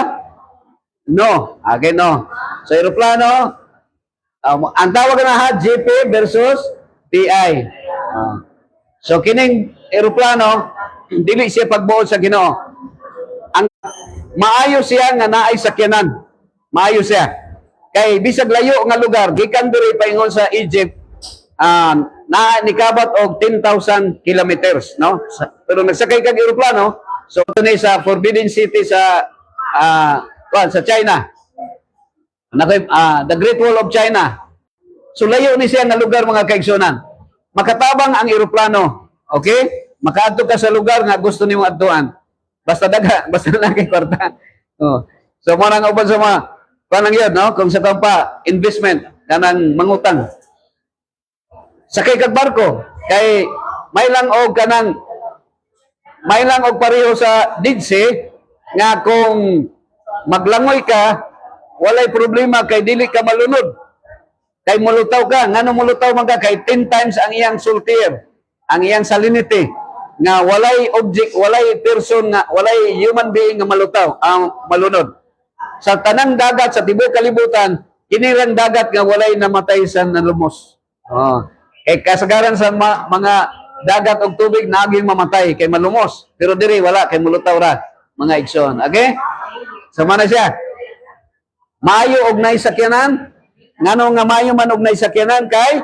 No. Okay, no. Sa eroplano, ang tawag na ha, GP versus PI. So kining eroplano, dili siya pagbuot sa Ginoo. Ang maayo siya nga naay sakyanan. Maayo siya. Kay bisag layo nga lugar, gikan diri paingon sa Egypt, na nikabat og 10,000 kilometers, no? Pero nagsakay kag eroplano, so tunay sa Forbidden City sa sa China. The Great Wall of China. So layo ni siya nga lugar mga kaigsunan. Makatabang ang eroplano. Okay? Makaadto ka sa lugar nga gusto nimo adtuan. Basta basta na kay kwarta. Oh. So mo nang uban sa mga kanang yun, no? Kung sa kampa investment kanang mangutang. Sakay kag barko kay may lang og pareho sa Dead Sea nga kung maglangoy ka walay problema kay dili ka malunod. Kay mulutaw ka, ngano mulutaw man ka kay 10 times ang iyang sultir, ang iyang salinity nga walay object, walay person nga walay human being nga malutaw, ang malunod. Sa tanang dagat sa tibuok kalibutan, kinirang dagat nga walay namatay sa nalumos. Kay kasagaran sa mga dagat og tubig naging mamatay kay malumos. Pero diri wala kay mulutaw ra mga igsoon. Okay? Sama na siya. Maayo og nay sakyanan. Ngano nga maayo man og nay sakyanan kay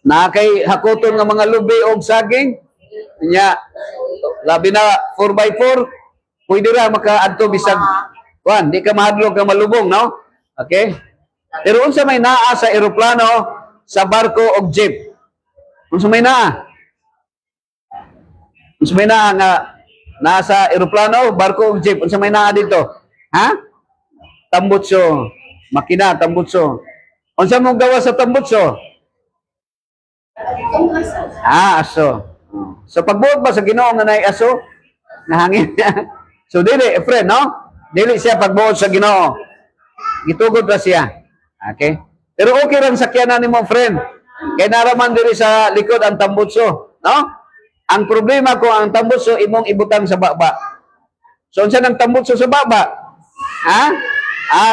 na kay hakoton nga mga lubi og saging. Nya labi na 4x4 pwede ra makaadto bisag di ka mahadlok ka malubong, no? Okay? Pero unsa may naa sa eroplano, sa barko og jeep? Unsa may naa? Unsa may naa nga nasa eroplano, barko og jeep? Unsa may naa dito? Ha? Tambutso. Makina, tambutso. Unsa mo gawa sa tambutso? Aso. So pagbuot ba sa Ginoo nga nay aso? Nahangin. So dili, friend, no? Dili siya pagbuot sa Ginoo. Gitugod ra siya. Okay? Pero okay ran sakyanan nimo, friend. Kay naraman diri sa likod ang tambutso, no? Ang problema ko ang tambutso imong ibutang sa baba. So unsa nang tambutso sa baba? Ha?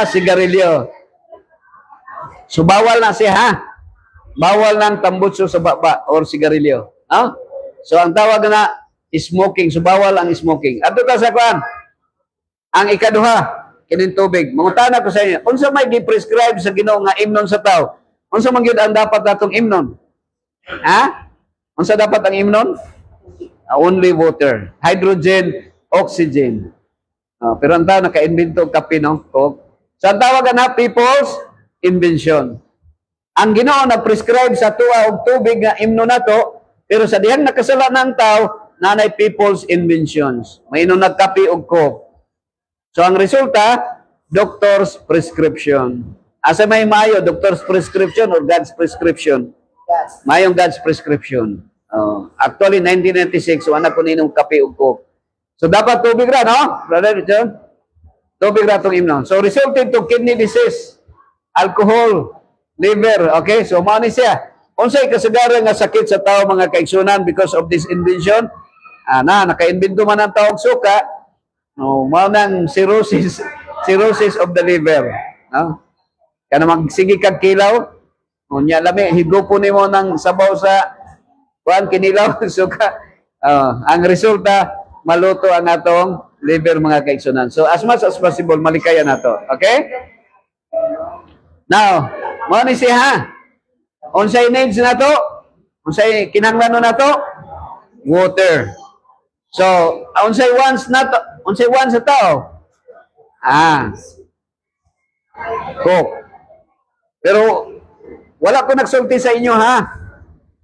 Sigarilyo. So bawal na siya, ha? Bawal ng tambutso sa baba or sigarilyo. No? So ang tawag na smoking. So bawal ang smoking. Ato ta sa kwan. Ang ikaduha, kining tubig. Mangutana ko sa inyo, unsa may gi-prescribe sa Ginoo nga imnon sa tao? Unsa man gyud ang dapat natong imnon? Ha? Unsa dapat ang imnon? Only water, hydrogen, oxygen. Pero ang tao naka-invento og kape, no? So ang tawag na people's invention. Ang Ginoo na prescribe sa tuwa og tubig nga imnon nato, pero sa dihang nakasala ng tao, nanay people's inventions. May inong nagkapi og coke. So ang resulta, doctor's prescription. Asa may mayo, doctor's prescription or God's prescription? Yes. Mayong God's prescription. Actually, 1996, so anak ko ninong kape og coke. So dapat tubig ra, no? Brother John? Tubig ra itong imnon. So resulted to kidney disease, alcohol, liver. Okay? So mao ni siya. Unsay kasagaran nga sakit sa tao mga kaigsunan because of this invention? Naka-invento man ang tao og suka. No, mao nang cirrhosis of the liver. No? Kana magsigi kag kilaw, unya lami higupo nimo ng sabaw sa kuan kinilaw suka. Ang resulta maluto ang atong liver mga kaigsunan. So as much as possible malikayan nato. Okay? Now, mao ni siya ha. Unsay needs nato? Unsay kinahanglan nato? Water. So, unsay wants nato? Unsay wants sa tao? Coke. Pero wala ko nagsulti sa inyo ha.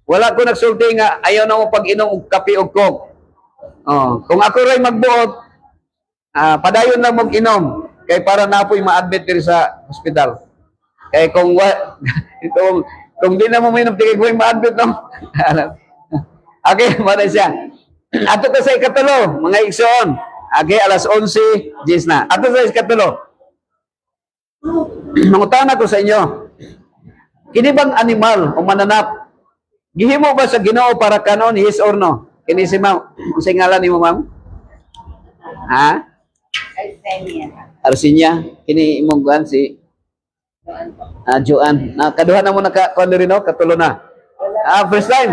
Wala ko nagsulti nga ayaw na mo pag-inom og kape og coke. Kung ako ray magbuot, padayon lang mong inom kay para napoy ma-admit diri sa hospital. Kay kung di na mo minom tigay ko ma-admit no. Okay, mara siya. Ato ka sa ikatulo, mga igsoon. Okay, alas 11, 10 na. Ato sa ikatulo. Mangutana ko sa inyo. Kini bang animal o mananap? Gihimo ba sa Ginoo para kanon, yes or no? Kini si ma'am. Unsay ngalan nimo, ma'am? Ha? Arsinya. Kini imong guan si Joan. Kaduha na mo nakakuan rin no, katulo na. First time.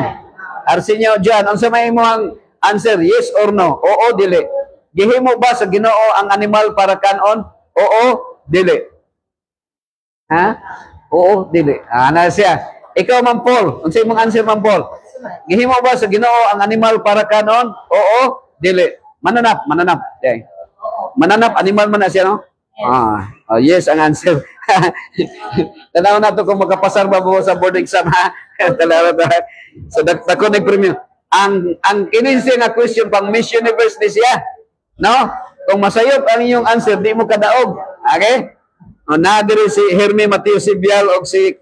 Arsinya o Joan, unsa may imong answer, yes or no? Oo, dili. Gihimo ba sa Ginoo ang animal para kanon? Oo, dili. Ha? Oo, dili. Na siya. Ikaw, Ma'am Paul. Unsa imong answer, Ma'am Paul? Gihimo ba sa Ginoo ang animal para kanon? Oo, dili. Mananap. Okay. Mananap, animal man na siya, no? Yes, ang answer. Tanaw na to kung makapasar ba mo sa board exam, ha? Talaga ba? So, dako nag-premium. Ang kininsi nga question pang Miss Universe ni siya. No? Kung masayop ang inyong answer, di mo kadaog. Okay? Nadiri si Hermie Mateo Sibial o si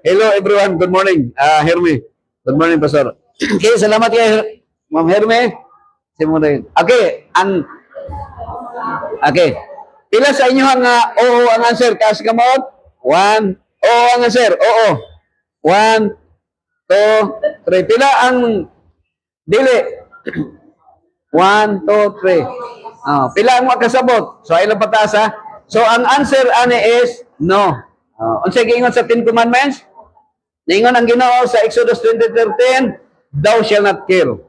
hello everyone, good morning. Hermie. Good morning, Pastor. Okay, salamat kay Ma'am Hermie. Simulan. Okay, okay. Pila sa inyo ang oo ang answer? Taas kamot. 1. Oo ang answer. Oo. 1, 2, 3. Pila ang dili? 1, 2, 3. Pila ang makasabot? So, ilang pataas ha? So, ang answer ani is no. Unsay giingon sa 10 Commandments? Ningon ang Ginoo sa Exodus 20:13, thou shall not kill.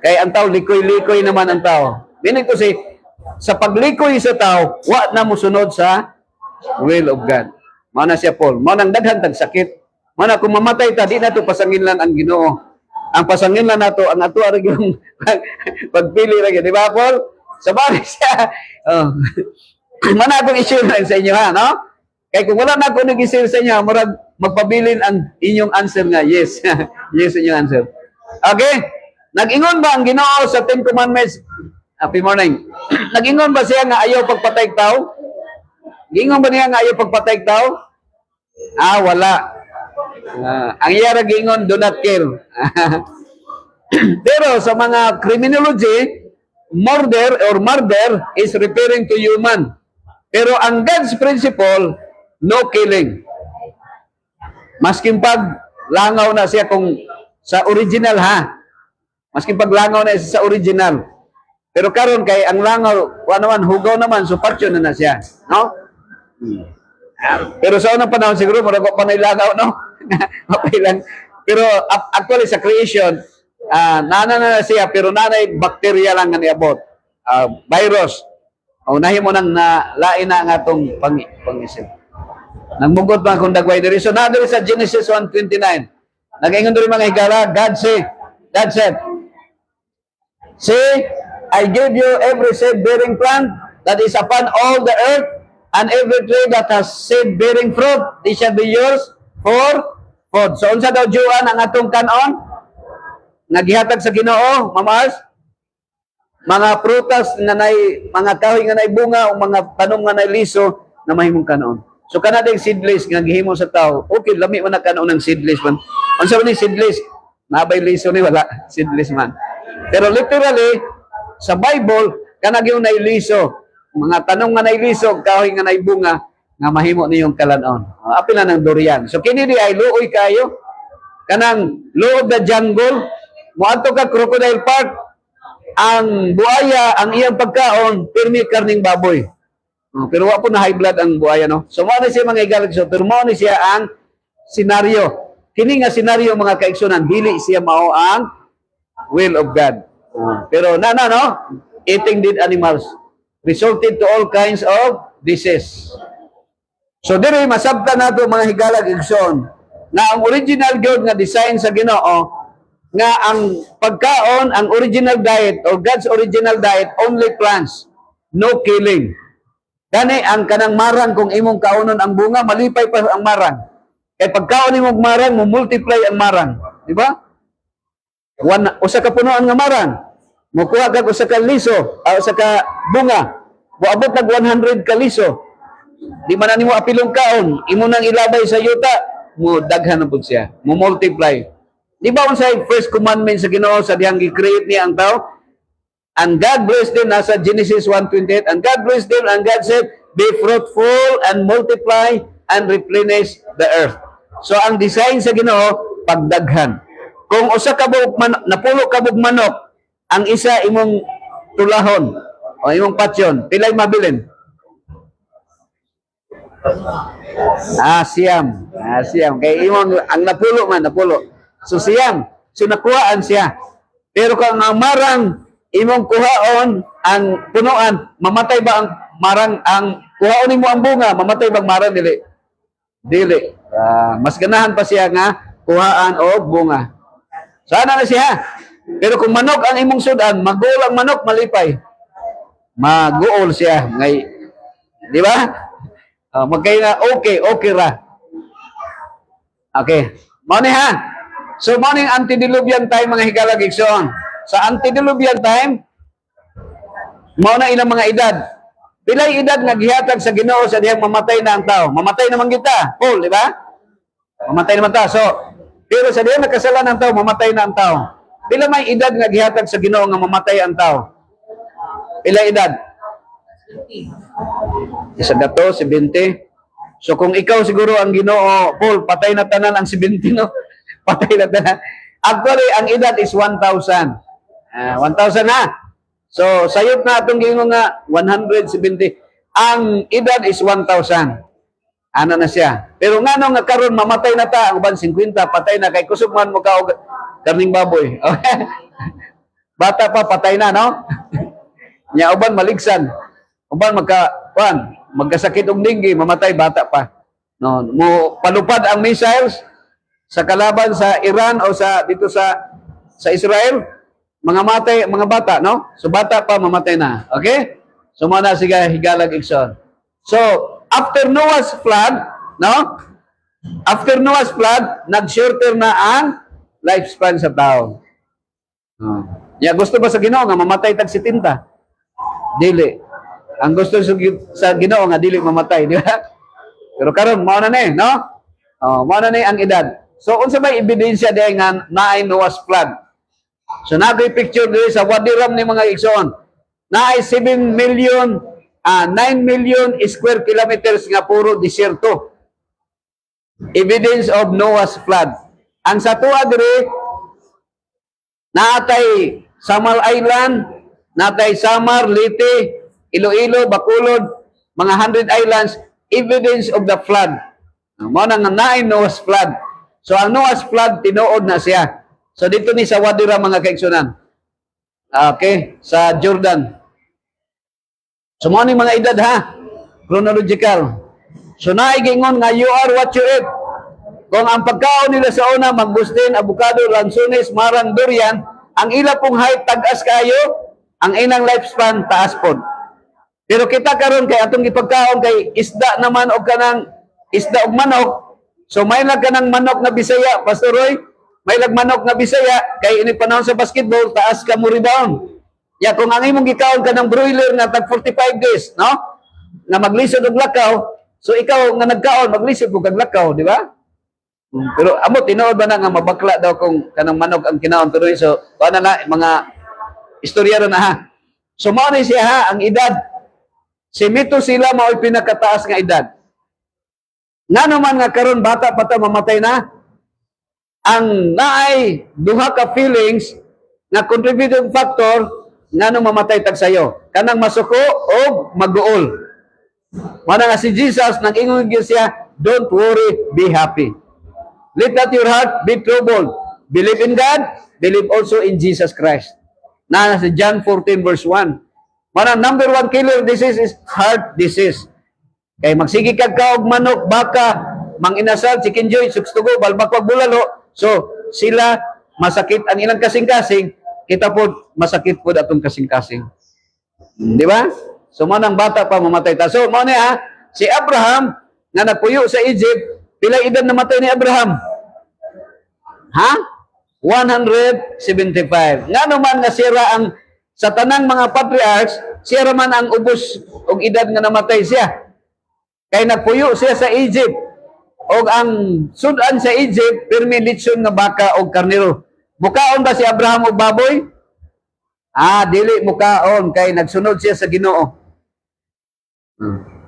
Kay ang tao, likoy-likoy naman ang tao. Meaning to say, sa paglikoy sa tao, wa na mo sunod sa will of God. Mao na siya, Paul. Mao nang daghan tag sakit. Mao na kung mamatay ta, di na to pasanginlan ang Ginoo. Ang pasanginlan nato, ang ato ara yung pagpili ra gyud, di ba, Paul? Sabay siya. Mao na akong issue sa inyo ha, no? Kaya kung wala na ako nag-isir sa inyo, murag magpabilin ang inyong answer nga, yes. Yes, inyong answer. Okay? Nag-ingon ba ang Ginoo sa 10 Commandments? Happy morning. Nag-ingon ba siya nga ayaw pagpatay tao? Gingon ba niya nga ayaw pagpatay tao? Wala. Ang iya ra gingon, do not kill. Pero sa mga criminology, murder is referring to human. Pero ang God's principle, no killing. Masking pag langaw na siya kung sa original ha. Masking pag langaw na siya sa original. Pero karon kay ang langaw, naman hugaw naman, so partyon na siya, no? Pero sa unang panahon siguro mura ko pa langaw, no? Okay lang. Pero actually sa creation, nana na siya pero nanay bacteria lang nga niabot. Virus. Unahin mo nang lain na ang atong pang-isip. Nagmugot ba kung dagway diri? So na diri sa Genesis 1:29. Nag-ingon diri mga higala, God said, see, I give you every seed-bearing plant that is upon all the earth, and every tree that has seed-bearing fruit, it shall be yours for food. So unsa daw Juan ang atong kanon? nga gihatag sa Ginoo, Ma'am Ars? Mga prutas nga nay mga kahoy nga nay bunga o mga tanom nga nay liso na mahimong kanon. So kana ding seedless nga gihimo sa tao. Okay, lami man na kanon ng seedless man. Unsa man ni seedless? Nabay liso ni wala seedless man. Pero literally sa Bible kana gyud nay liso. Mga tanom nga nay liso, kahoy nga nay bunga nga mahimo niyong kalanon. Apil na ng durian. So kini di ay luoy kayo kanang loob the jungle. Moadto ka Crocodile Park, ang buaya, ang iyang pagkaon, pirmi karning baboy. Pero wa po na high blood ang buaya, no? So, mo na siya mga igalag, pero mo na siya ang senaryo. Kini nga senaryo, mga kaigsunan, dili siya mao ang will of God. Pero no? Eating dead animals resulted to all kinds of disease. So, diri masabtan nato mga higalag igsoon na ang original God nga design sa Ginoo nga ang pagkaon, ang original diet or God's original diet, only plants, no killing. Kani ang kanang marang kung imong kaunon ang bunga, malipay pa ang marang. Kay pagkaon imong marang, mo multiply ang marang, di ba? Usa ka punuan nga marang, mo kuha kag usa ka liso, usa ka bunga, moabot nag 100 ka liso. Di man nimo apilong kaon, imo nang ilabay sa yuta, mo daghan na pud siya, mo multiply. Di ba unsay first commandment sa Ginoo sa dihang gi-create niya ang tao? And God blessed them, nasa Genesis 1:28, and God blessed them, and God said, be fruitful and multiply and replenish the earth. So ang design sa Ginoo, pagdaghan. Kung usa ka bug napulo ka bug manok, ang isa imong tulahon o imong patyon, pilay mabilin? Siyam. Siyam. Kay imong ang napulo. So siyam. So nakuhaan siya. Pero kung ang marang imong kuhaon ang punuan, mamatay ba ang marang ang kuhaon mo ang bunga, mamatay ba ang marang dili? Dili. Mas ganahan pa siya nga kuhaan o bunga. Sana na siya. Pero kung manok ang imong sudan, maguol ang manok, malipay. Maguol siya. Ngay, di ba? Magkaya na okay ra. Okay. Mao ni ha. So, morning antediluvian time, mga higalag igsoon. Sa antediluvian time, mao na ilang mga edad. Pilay edad nga gihatag sa Ginoo sa dihang mamatay na ang tao. Mamatay naman kita. Paul, di ba? Mamatay naman ta. So, pero sa dihang nakasalan ang tao, mamatay na ang tao. Pila may edad nga gihatag sa Ginoo nga mamatay ang tao? Pila edad? Isa gato, 70. So, kung ikaw siguro ang Ginoo, Paul, patay na tanan ang 70, no? Patay na tanan. Actually, ang edad is 1,000. 1,000 na. So, sayop na itong gingo nga 170. Ang edad is 1,000. Ano na siya. Pero nga nung karon mamatay na ta, ang uban 50, patay na. Kay kusog man mo ka og karning baboy. Okay? Bata pa, patay na, no? Nya uban maligsan. Uban magkasakit og dinggi, mamatay bata pa. No, mo palupad ang missiles sa kalaban sa Iran o sa dito sa Israel, mga bata, no? So bata pa mamatay na. Okay? So mo na siga higalag igsoon. So after Noah's flood, no? After Noah's flood, nag-shorter na ang lifespan sa tao. Gusto ba sa Ginoo nga mamatay tag 70? Dili. Ang gusto sa Ginoo nga dili mamatay, di ba? Pero karon mao na ni, no? Mao na ni ang edad. So, unsa may ebidensya diay nga naay Noah's flood? So, nagay picture diri sa Wadi Rum ni mga igsoon. Naay 9 million square kilometers nga puro disyerto. Evidence of Noah's flood. Ang sa tuwa diri, naatay Samar Island, naatay Samar, Leyte, Iloilo, Bacolod, mga 100 islands, evidence of the flood. Mao na nga naay Noah's flood. So, ang Noah's flood, tinuod na siya. So, dito ni sa Wadi Rum, mga kaigsunan. Okay? Sa Jordan. So, mo ni mga edad, ha? Chronological. So, naigingon nga, you are what you eat. Kung ang pagkaon nila sa una, mangustin, avocado, lansones, marang, durian, ang ila pong height, tagas kayo, ang inang lifespan, taas po. Pero kita karon kay atong ipagkaon kay isda naman o kanang isda og manok. So may lang ka ng manok na Bisaya, Pastor Roy, may lagmanok nga Bisaya, kay ini panahon sa basketball, taas ka mo rebound. Ya, kung ang imong gikaon ka ng broiler nga tag 45 days, no? Nga maglisod og lakaw, so ikaw nga nagkaon, maglisod og kag lakaw, di ba? Pero amo tinuod ba na nga mabakla daw kung kanang manok ang kinaon, pero so paano na mga istorya na ha. So mao ni siya ha, ang edad. Si Mito sila mao'y pinakataas nga edad. Nga naman nga karon bata pa ta mamatay na, ang naay duha ka feelings nga contributing factor nga nung mamatay tag sayo. Kanang masuko o mag-uol. Mana nga si Jesus nang ingon gyud siya, don't worry, be happy. Let not your heart be troubled. Believe in God, believe also in Jesus Christ. Na sa John 14 verse 1. Mana number 1 killer disease is heart disease. Kay magsigi kag kaog manok, baka, manginasal, chicken joy, sukstugo, balbakwag bulalo. So, sila masakit ang ilang kasing-kasing, kita po masakit po atong kasing-kasing. Di ba? So, manang bata pa mamatay ta. So, mo ha, si Abraham, nga nagpuyo sa Egypt, pila edad namatay ni Abraham? Ha? 175. Nga naman nga sira ang, sa tanang mga patriarchs, siya man ang ubos og edad nga namatay siya. Kay nagpuyo siya sa Egypt. Og ang sudan sa Egypt, pirmi litson nga baka og karnero. Mukaon ba si Abraham og baboy? Dili mukaon kay nagsunod siya sa Ginoo.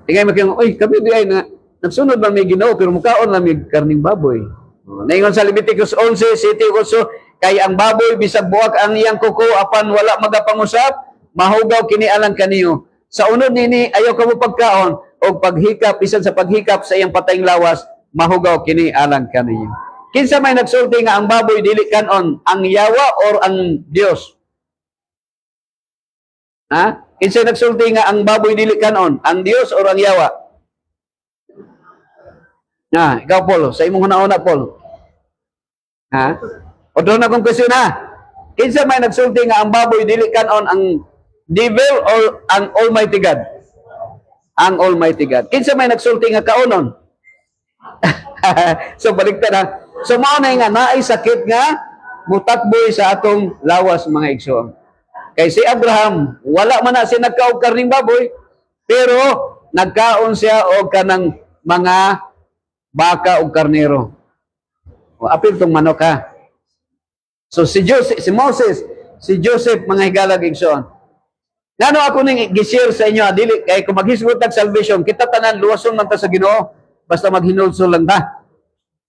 Tingay makiyang, oy, kami di ay na nagsunod ba may Ginoo pero mukaon lang may karning baboy. Naingon sa Leviticus 11, city also, kay ang baboy bisag buwak ang iyang kuko apan wala magapangusap, mahugaw kini alang kaniyo. Sa unod nini ayaw ka mo pagkaon og paghikap bisan sa paghikap sa iyang patayng lawas, mahugaw kini alang kaniyo. Kinsa may nagsulti nga ang baboy dili kanon, ang yawa or ang Dios? Ha? Kinsa nagsulti nga ang baboy dili kanon, ang Dios or ang yawa? Ikaw Paul, sa imong una-una Paul. Ha? O doon na kong question ha. Kinsa may nagsulti nga ang baboy dili kanon, ang devil or ang Almighty God? Ang Almighty God. Kinsa may nagsulti nga kaonon? So baliktad na. So mao na nga naay sakit nga mutakboy sa atong lawas mga igsoon. Kay si Abraham wala man na siya nagkaog karning baboy, pero nagkaon siya og kanang mga baka ug karnero. O apil tong manok ha. So si Moses, si Joseph mga higalag igsoon. Ngano ako ning gi-share sa inyo dili kay kung maghisgot tag salvation kita tanan luwason man ta sa Ginoo basta maghinulsol lang ta.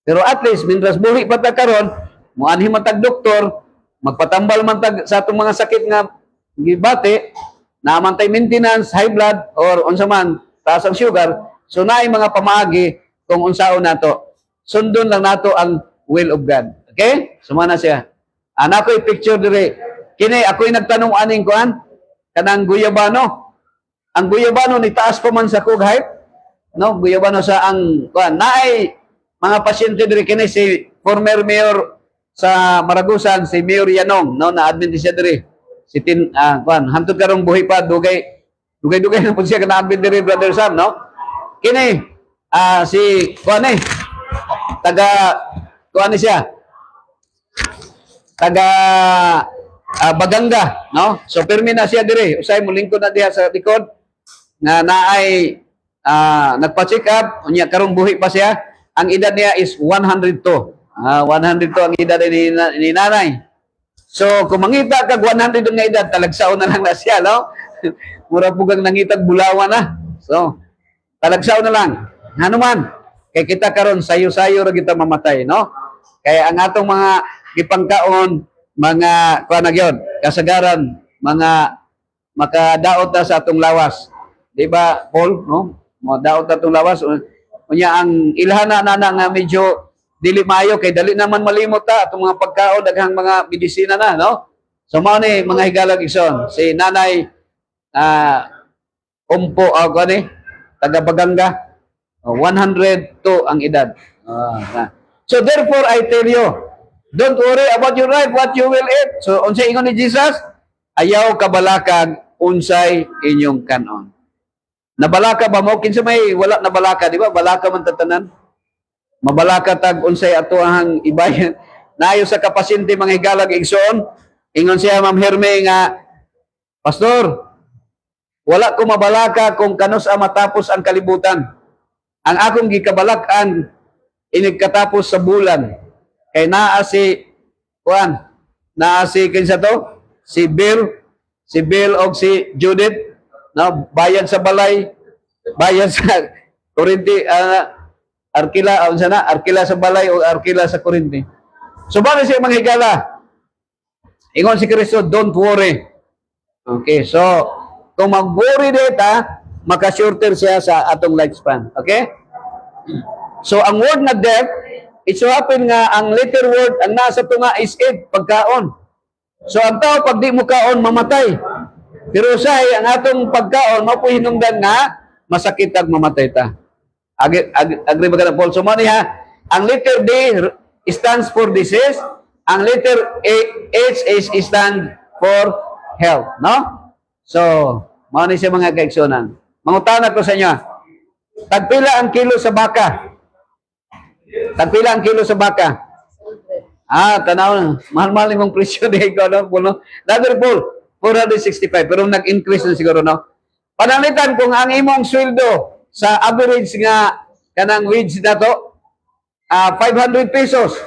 Pero at least mindras buhi pa ta karon, muanhi man tag doktor, magpatambal man tag sa atong mga sakit nga gibati, naman tay maintenance, high blood or unsa man taas ang sugar. So naay mga pamaagi kung unsaon nato. Sundon lang nato ang will of God. Okay? Sumana siya. Ana ko'y picture dire. Kini ako'y nagtanong aning kuan kanang guyabano. Ang guyabano ni taas pa man sa kog height. No, guyabano sa ang kuan naay mga pasyente dire kini si former mayor sa Maragusan si Mayor Yanong no na admin siya dire. Si kuan hantod karong buhi pa dugay na pud siya kana admin dire Brother Sam no. Kini si kuan taga kuan ni siya. Taga Baganga no. So permi na siya dire. Usay mo lingkod na diha sa likod na naay nagpa-check up unya karong buhi pa siya. Ang edad niya is 102. 102 ang edad ni nanay. So, kung mangita kag 100 nga edad, talagsaon na lang na siya, no? Mura pugang nangitag bulawan na. So, talagsaon na lang. Hanuman, kay kita karon sayo-sayo ra kita mamatay, no? Kaya ang atong mga gipangkaon, mga kuan na gyud, kasagaran, mga makadaot ta sa atong lawas. Di ba, Paul, no? Madaot ta atong lawas. Unya ang ilhana na nga medyo dili maayo kay dali naman malimot ta atong mga pagkaon daghang mga medisina na no. So mao ni mga higalag igsoon si Nanay Umpo ani taga Baganga 102 ang edad. So therefore I tell you, don't worry about your life, what you will eat. So unsay ingon ni Jesus? Ayaw kabalakag unsay inyong kanon. Nabalaka ba mo? Kinsa may wala nabalaka, di ba? Balaka man tatanan. Mabalaka tag unsay ato ang ibayan. naayo sa kapasyente mga higalag igsoon, ingon siya Ma'am Herme nga, Pastor, wala ko mabalaka kung kanus matapos ang kalibutan. Ang akong gikabalakan inigkatapos sa bulan. Kay naa si Juan, naa si kinsa to? Si Bill og si Judith, no, bayad sa balay, bayad sa kurinti, arkila, arkila sa balay o arkila sa kurinti. So ba siya mga higala? Ingon si Kristo, don't worry. Okay, so kung mag-worry data, maka-shorter siya sa atong lifespan. Okay? So ang word na death, it so happen nga ang letter word, ang nasa tunga is it, pagkaon. So ang tao pag di mo kaon, mamatay. Pero usahay, ang atong pagkaon, mapuhinungdan nga, masakit ang mamatay ta. Agree ba ka na, Paul? So mani ha, ang letter D stands for disease, ang letter H is stand for health, no? So, mani siya mga kaigsunan. Mangutana ko sa inyo, tagpila ang kilo sa baka? Tagpila ang kilo sa baka? Tanaw, mahal-mahal yung presyo di ko, no? Dagger Paul, 465, pero nag-increase na siguro, no? Panalitan kung ang imong sweldo sa average nga kanang wage na to, 500 pesos.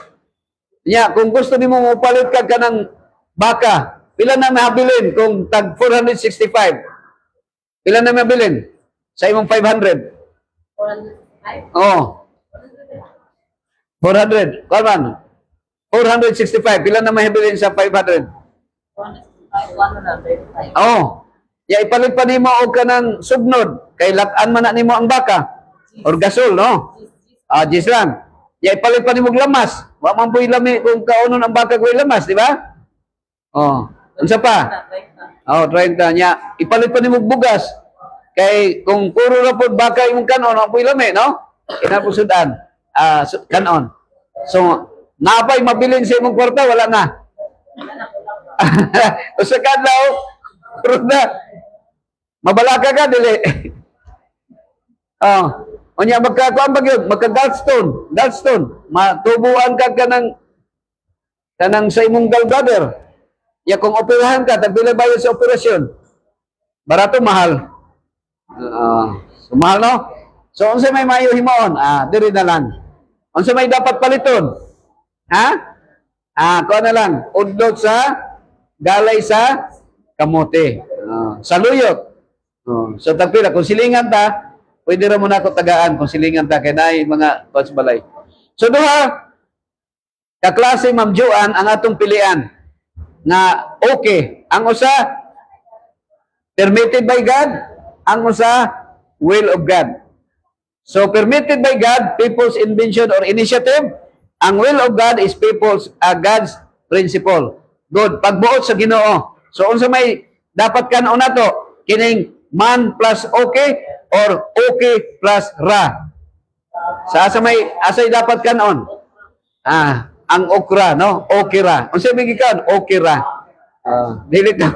Nya, kung gusto nimo mo palit ka kanang baka, pila na mabilin kung tag 465? Pila na mabilin sa imong 500? 405? Oh. 400. Kaman. 465. Pila na mabilin sa 500? 105. Oh. Ya ipalit pa nimo og kanang sugnod kay lat-an man na nimo ang baka or gasol, no? Jis lang. Ya ipalit pa nimo og lamas. Wa man po'y lami kung kaunon ang baka ko'y lamas, di ba? Oh. Unsa pa? Oh, 30 nya. Ipalit pa nimo og bugas. Kay kung puro ra pod baka imong kanon, ang po'y lami, no? Kinapusudan. Kanon. So, napay mabilin sa imong kwarta, wala na. O sa kadlaw, puro na. Mabalaka ka, dili. Unya magkakuan ba gyud, gallstone, matubuan ka kanang sa imong gallbladder. Ya kung operahan ka, tagpila bayad sa operasyon. Barato mahal. So mahal, no? So unsa may maayo himaon? Diri na lang. Unsa may dapat paliton? Kuan na lang, udlot sa galay sa kamote. Saluyot. So tagpila kung silingan ta, pwede ra mo na ako tagaan kung silingan ta kay naay mga coach balay. So duha ka klase Ma'am Joan ang atong pilian na okay. Ang usa permitted by God, ang usa will of God. So permitted by God, people's invention or initiative. Ang will of God is people's God's principle. Good. Pagbuot sa Ginoo. So unsa may dapat kanon nato kining man plus okay or okay plus ra. Sa asay dapat kanon. Ang okra, no? Okay ra. Unsa may gikan? Okay ra. Dili ka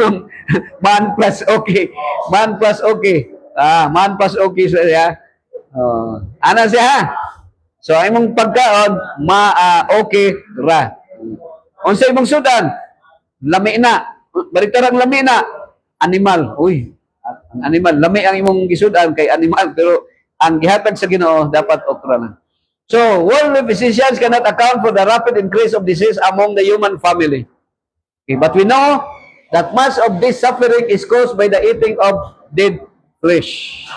man plus okay. Man plus okay. Man plus okay siya. Ana siya ha? So imong pagkaon okay ra. Unsa imong sudan? Lami na. Balitarang lami na. Animal. Uy. Ang animal. Lami ang imong gisudan kay animal. Pero ang gihatag sa Ginoo dapat okra na. So, worldly physicians cannot account for the rapid increase of disease among the human family. Okay, but we know that much of this suffering is caused by the eating of dead flesh.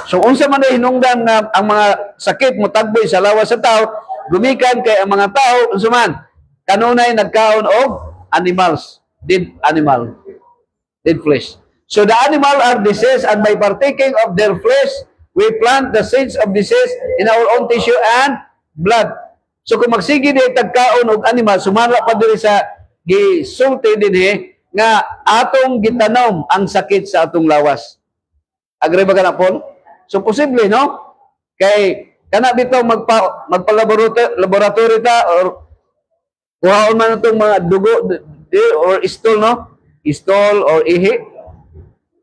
So, unsa man ay hinungdan nga ang mga sakit mo tagboy sa lawas sa tao, gumikan kay ang mga tao, unsa man, kanunay nagkaon og animals, dead animal, dead flesh. So the animal are diseased, and by partaking of their flesh, we plant the seeds of disease in our own tissue and blood. So kung magsige di tagkaon og animal, sumala pa diri sa gisulti dinhi nga atong gitanom ang sakit sa atong lawas. Agree ba ka na, Paul? So posible, no? Kay kana bitaw magpa-laboratory ta or kuhaon man itong mga dugo or stool, no? Stool or ihi.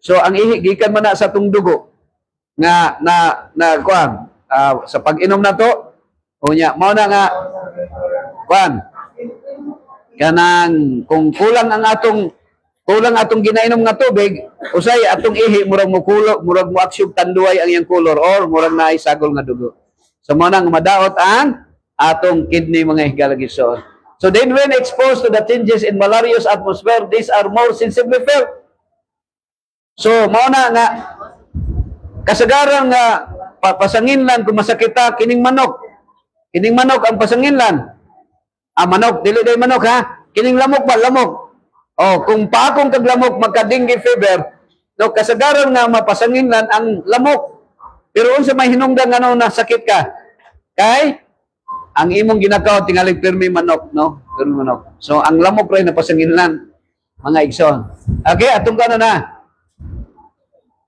So ang ihi gikan man na sa tong dugo nga kuan sa pag-inom na to unya mao na nga kuan kanang kung kulang atong ginainom nga tubig, usay atong ihi murag mo kulog, murag mo aksyog tanduay ang iyang color or murag naay sagol nga dugo. So mo nang madaot ang atong kidney mga higalagison. So then when exposed to the changes in malarious atmosphere, these are more sensibly felt. So mao na nga kasagaran nga pasanginlan kung masakita kining manok. Kining manok ang pasanginlan. Manok, dili day manok ha. Kining lamok ba? Lamok. Oh, kung paakong kag lamok magka-dengue fever, no kasagaran nga mapasanginlan ang lamok. Pero unsa may hinungdan nga na sakit ka? Kay ang imong ginakaw tingali pirmi manok, no? Pirmi manok. So ang lamok ray napasanginlan mga igsoon. Okay, atong kana na.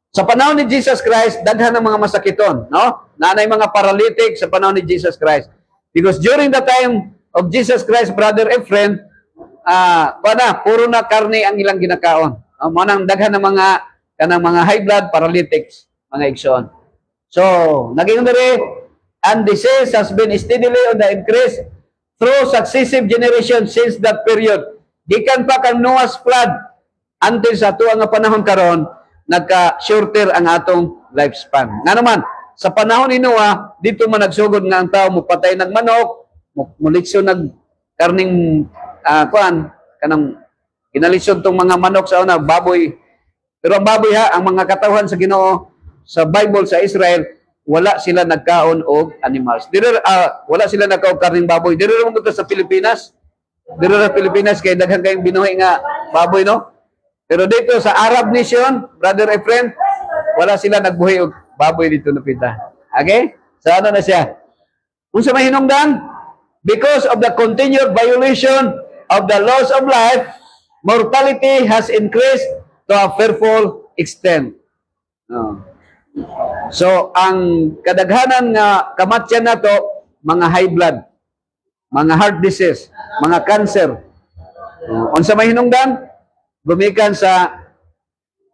Sa panahon ni Jesus Christ, daghan ng mga masakiton, no? Nanay mga paralytic sa panahon ni Jesus Christ. Because during the time of Jesus Christ, Brother Efren, puro na karne ang ilang ginakaon. Manang daghan ng kanang mga high blood paralytics, mga igsoon. So, naging diri, and disease has been steadily on the increase through successive generations since that period. Gikan pa kang Noah's flood until sa tuwa nga panahon karon, nagka-shorter ang atong lifespan. Nga naman, sa panahon ni Noah, dito man nagsugod nga ang tao mupatay ng manok, mulitsyo nag karning kanang ginalisod tong mga manok sa una, baboy. Pero ang baboy ha, ang mga katawhan sa Ginoo sa Bible sa Israel, wala sila nagkaon og animals. Wala sila nagkaon karning baboy. Diri ra mo sa Pilipinas. Diri ra Pilipinas kay daghan kayong binuhi nga baboy, no? Pero dito sa Arab nation, Brother Efren, wala sila nagbuhi og baboy dito na pita. Okay? So ano na siya? Unsa may hinungdan? Because of the continued violation of the laws of life, mortality has increased to a fearful extent. So, ang kadaghanan nga kamatyan na to, mga high blood, mga heart disease, mga cancer. Unsa may hinungdan? Gumikan sa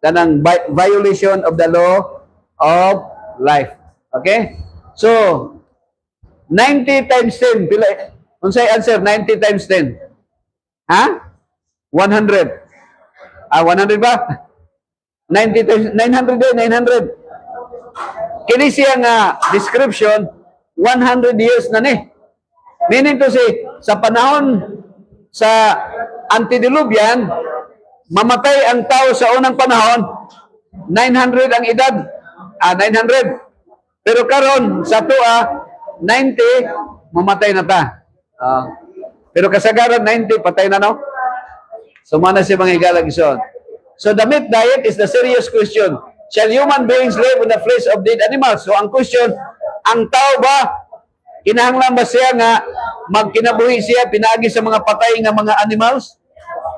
kanang violation of the law of life. Okay? So, 90 times 10. Pila, unsay answer? 90 times 10. Ha? 100. 100 ba? 90 times, 900 din, 900. Kini siya nga description, 100 years na ni. Meaning to say, sa panahon sa antediluvian, mamatay ang tao sa unang panahon, 900 ang edad. 900. Pero karon sa tuwa, 90, mamatay na ta. Pero kasagaran, 90, patay na, no? So, mana si mga higalagison. So, the meat diet is the serious question. Shall human beings live on the flesh of dead animals? So, ang question, ang tao ba, kinahanglan ba siya nga magkinabuhi siya, pinaagi sa mga patay nga mga animals?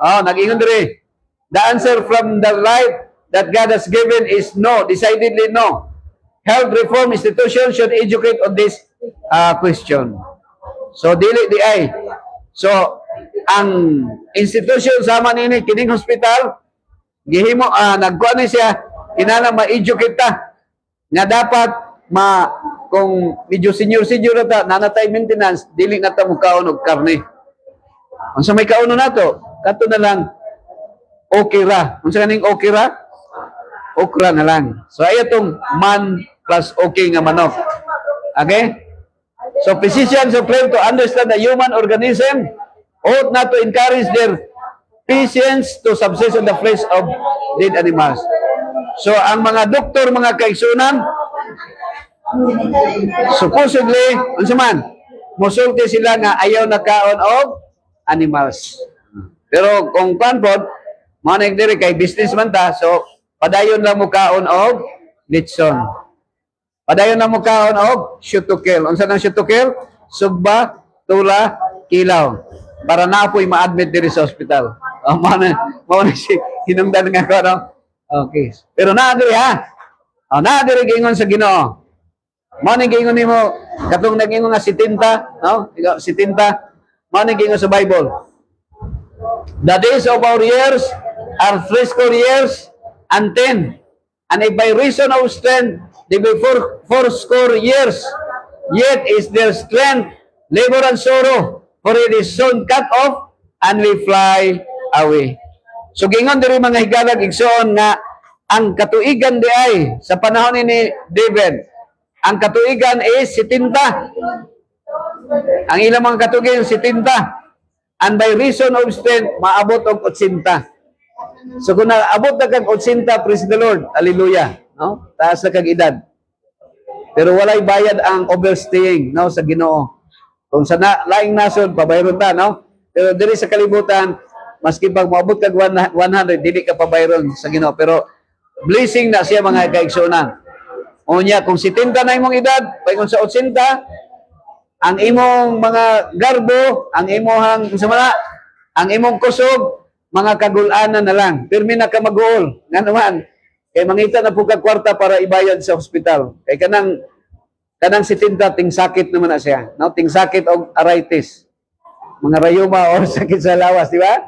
Nag-ingon diri. The answer from the life that God has given is no, decidedly no. Health reform institutions should educate on this question. So, dili di ay. So, ang institution sama nini, kining hospital, gihimo, nagkuha ni siya, kinala ma-educate ta, nga dapat, kung medyo senior na ta, nanatay maintenance, dili na ta mukaon og karne. Kung sa may kauno na to, kato na lang, okay ra. Kung sa kaning okay ra, okra na lang. So, ay itong man plus okay nga manok. Okay? So, physicians who claim to understand the human organism ought not to encourage their patients to subsist on the flesh of dead animals. So, ang mga doktor, mga kaigsunan, supposedly, unsa man, musulti sila nga ayaw nakaon og animals. Pero kung panpod, manig diri kay businessman ta, so padayon lang mo kaon og litson. Padayon lang mo kaon og shoot to kill. Unsa nang shoot to kill? Sugba, tula, kilaw. Para naapoy ma-admit diri sa hospital. Mao na si hinungdan nga ko, no? Okay. Pero naa diri ha. Naa diri gingon sa Ginoo. Mao ni gingon nimo katong nag-ingon nga 70, no? 70. Mao ni gingon sa Bible. The days of our years are 60 years and 10. And if by reason of strength they be 80 years, yet is their strength labor and sorrow, for it is soon cut off, and we fly away. So gingon diri mga higalag igsoon nga ang katuigan di ay sa panahon ni David, ang katuigan is 70. Ang ilang mga katuigan 70. And by reason of strength, maabot og 80. So kung naabot na kag 80, praise the Lord. Hallelujah. No? Taas na kag edad. Pero walay bayad ang overstaying, no, sa Ginoo. Kung sa laing nasod pabayron ta, no? Pero diri sa kalibutan, maski pag moabot kag 100, dili ka pabayron sa Ginoo. Pero blessing na siya mga kaigsunan. Unya kung 70 na imong edad, paingon sa 80, ang imong mga garbo, ang imong samala, ang imong kusog, mga kagulanan na lang. Pirmi na ka mag-uol. Nga naman, kay mangita na po kag kwarta para ibayad sa ospital. Kay kanang 70 ting sakit naman na siya. No? Ting sakit og arthritis. Mga rayuma o sakit sa lawas, di ba?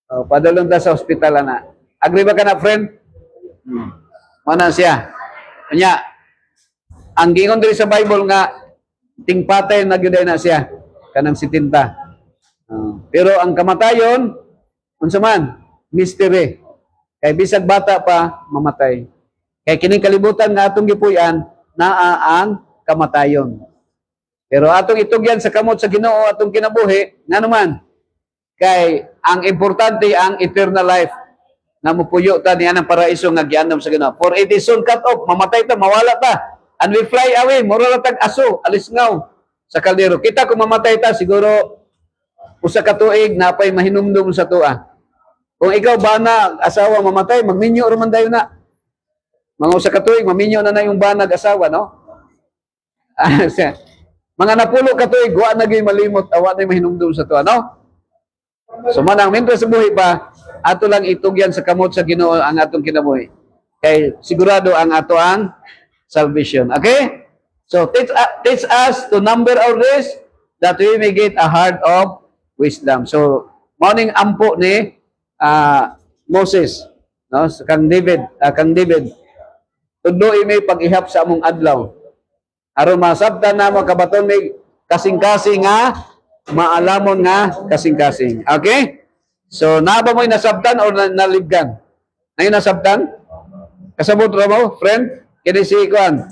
O, padulong ta sa ospital na. Agree ba ka na, friend? Mana siya. Kanya, ang gingon diri sa Bible nga, ting patay na gyud na siya. Kanang 70. Pero ang kamatayon, unsa man, mystery. Kay bisag bata pa, mamatay. Kay kining kalibutan nga atong gipuy-an, naa ang kamatayon. Pero atong itugyan sa kamot sa Ginoo, atong kinabuhi, nga naman, kay ang importante ang eternal life na mupuyo ta niya ng paraiso nga giandam sa Ginoo. For it is soon cut off, mamatay ta, mawala ta. And we fly away, mura lang tag aso, alisngaw sa kaldero. Kita kung mamatay ta, siguro usa ka tuig napay mahinumdum sa tua. Kung ikaw bana asawa mamatay, magminyo ra man dayon na. Mga usa ka tuig maminyo na yung banag asawa, no? Mga napulo ka tuig, wa na gyud malimot, awa na mahinumdum sa tua, no? So manang minto sa buhi pa, ato lang itugyan sa kamot sa Ginoo ang atong kinabuhi. Kay sigurado ang ato ang salvation. Okay? So teach us to number our days that we may get a heart of wisdom. So morning ampo ni Moses, no? Kang David, tudlo may pag-ihap sa among adlaw. Aron masabtan namo kabaton may kasing-kasing nga maalamon nga kasing-kasing. Okay? So naa ba mo'y nasabtan o nalibgan? Nay nasabtan? Kasabot ra mo, friend? Kini si Kuan.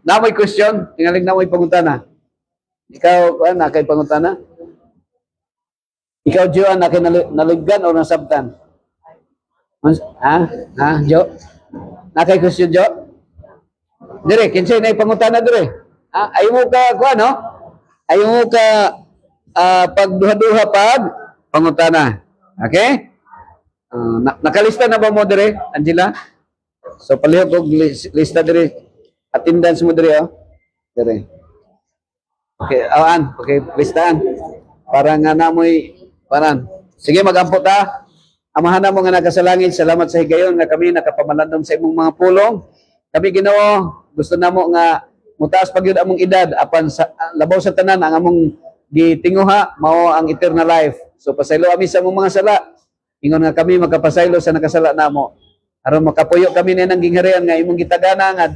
Na may question, tingaling na may pangutana. Ikaw, Kuan, na kay pangutana? Ikaw, Jo, na kay nalibgan o nasabtan? Jo? Na kay question, Jo? Dire, kinsay na pangutana dire? Ayaw mo ka, Kuan, no? Ayaw mo ka pagduha-duha pag pangutana. Okay? Nakalista na ba mo dire, Angela? So palihog og lista dire. Attendance mo dire, oh. Dire. Okay, awan, okay, listaan. Para nga namoy paran. Sige, magampo ta. Amahan na mo nga nakasalangit. Salamat sa higayon nga kami nakapamalandong sa imong mga pulong. Kami Ginoo, gusto namo nga mutaas pagyud among edad apan sa labaw sa tanan ang among gitinguha mao ang eternal life. So pasaylo ami sa among mga sala. Ingon nga kami magkapasaylo sa nakasala namo. Aron makapuyo kami ni nang gingharian nga imong gitagana nga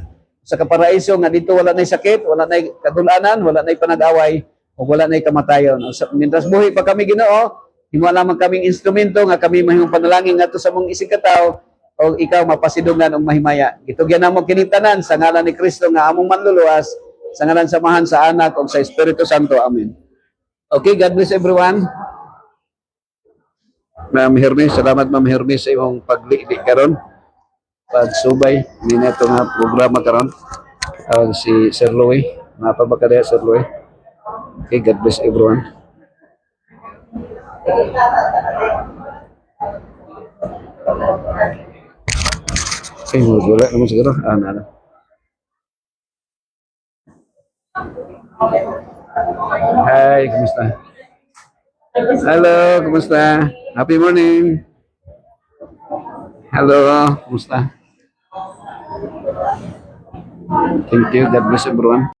sa kaparaiso nga dito wala nay sakit, wala nay kadul-anan, wala nay panag-away, ug wala nay kamatayon. Mientras buhi pa kami Ginoo, himo lamang kaming instrumento nga kami mahimong panalangin ngadto sa mong isig katawo o ikaw mapasidungan og mahimaya. Gitugyan namo kini tanan sa ngalan ni Kristo nga among manluluwas, sa ngalan samahan sa Anak ug sa Espiritu Santo. Amen. Okay, God bless everyone. Ma'am Hermes, salamat Ma'am Hermes sa imong pagliili karon. Pagsubay ni neto nga programa karon. Si Sir Louie, mapabakadaya Sir Louie. Okay, God bless everyone. Okay, wala naman siguro. Ano. Hi, kumusta? Hello, kumusta? Happy morning. Hello, kumusta? Thank you. God bless everyone.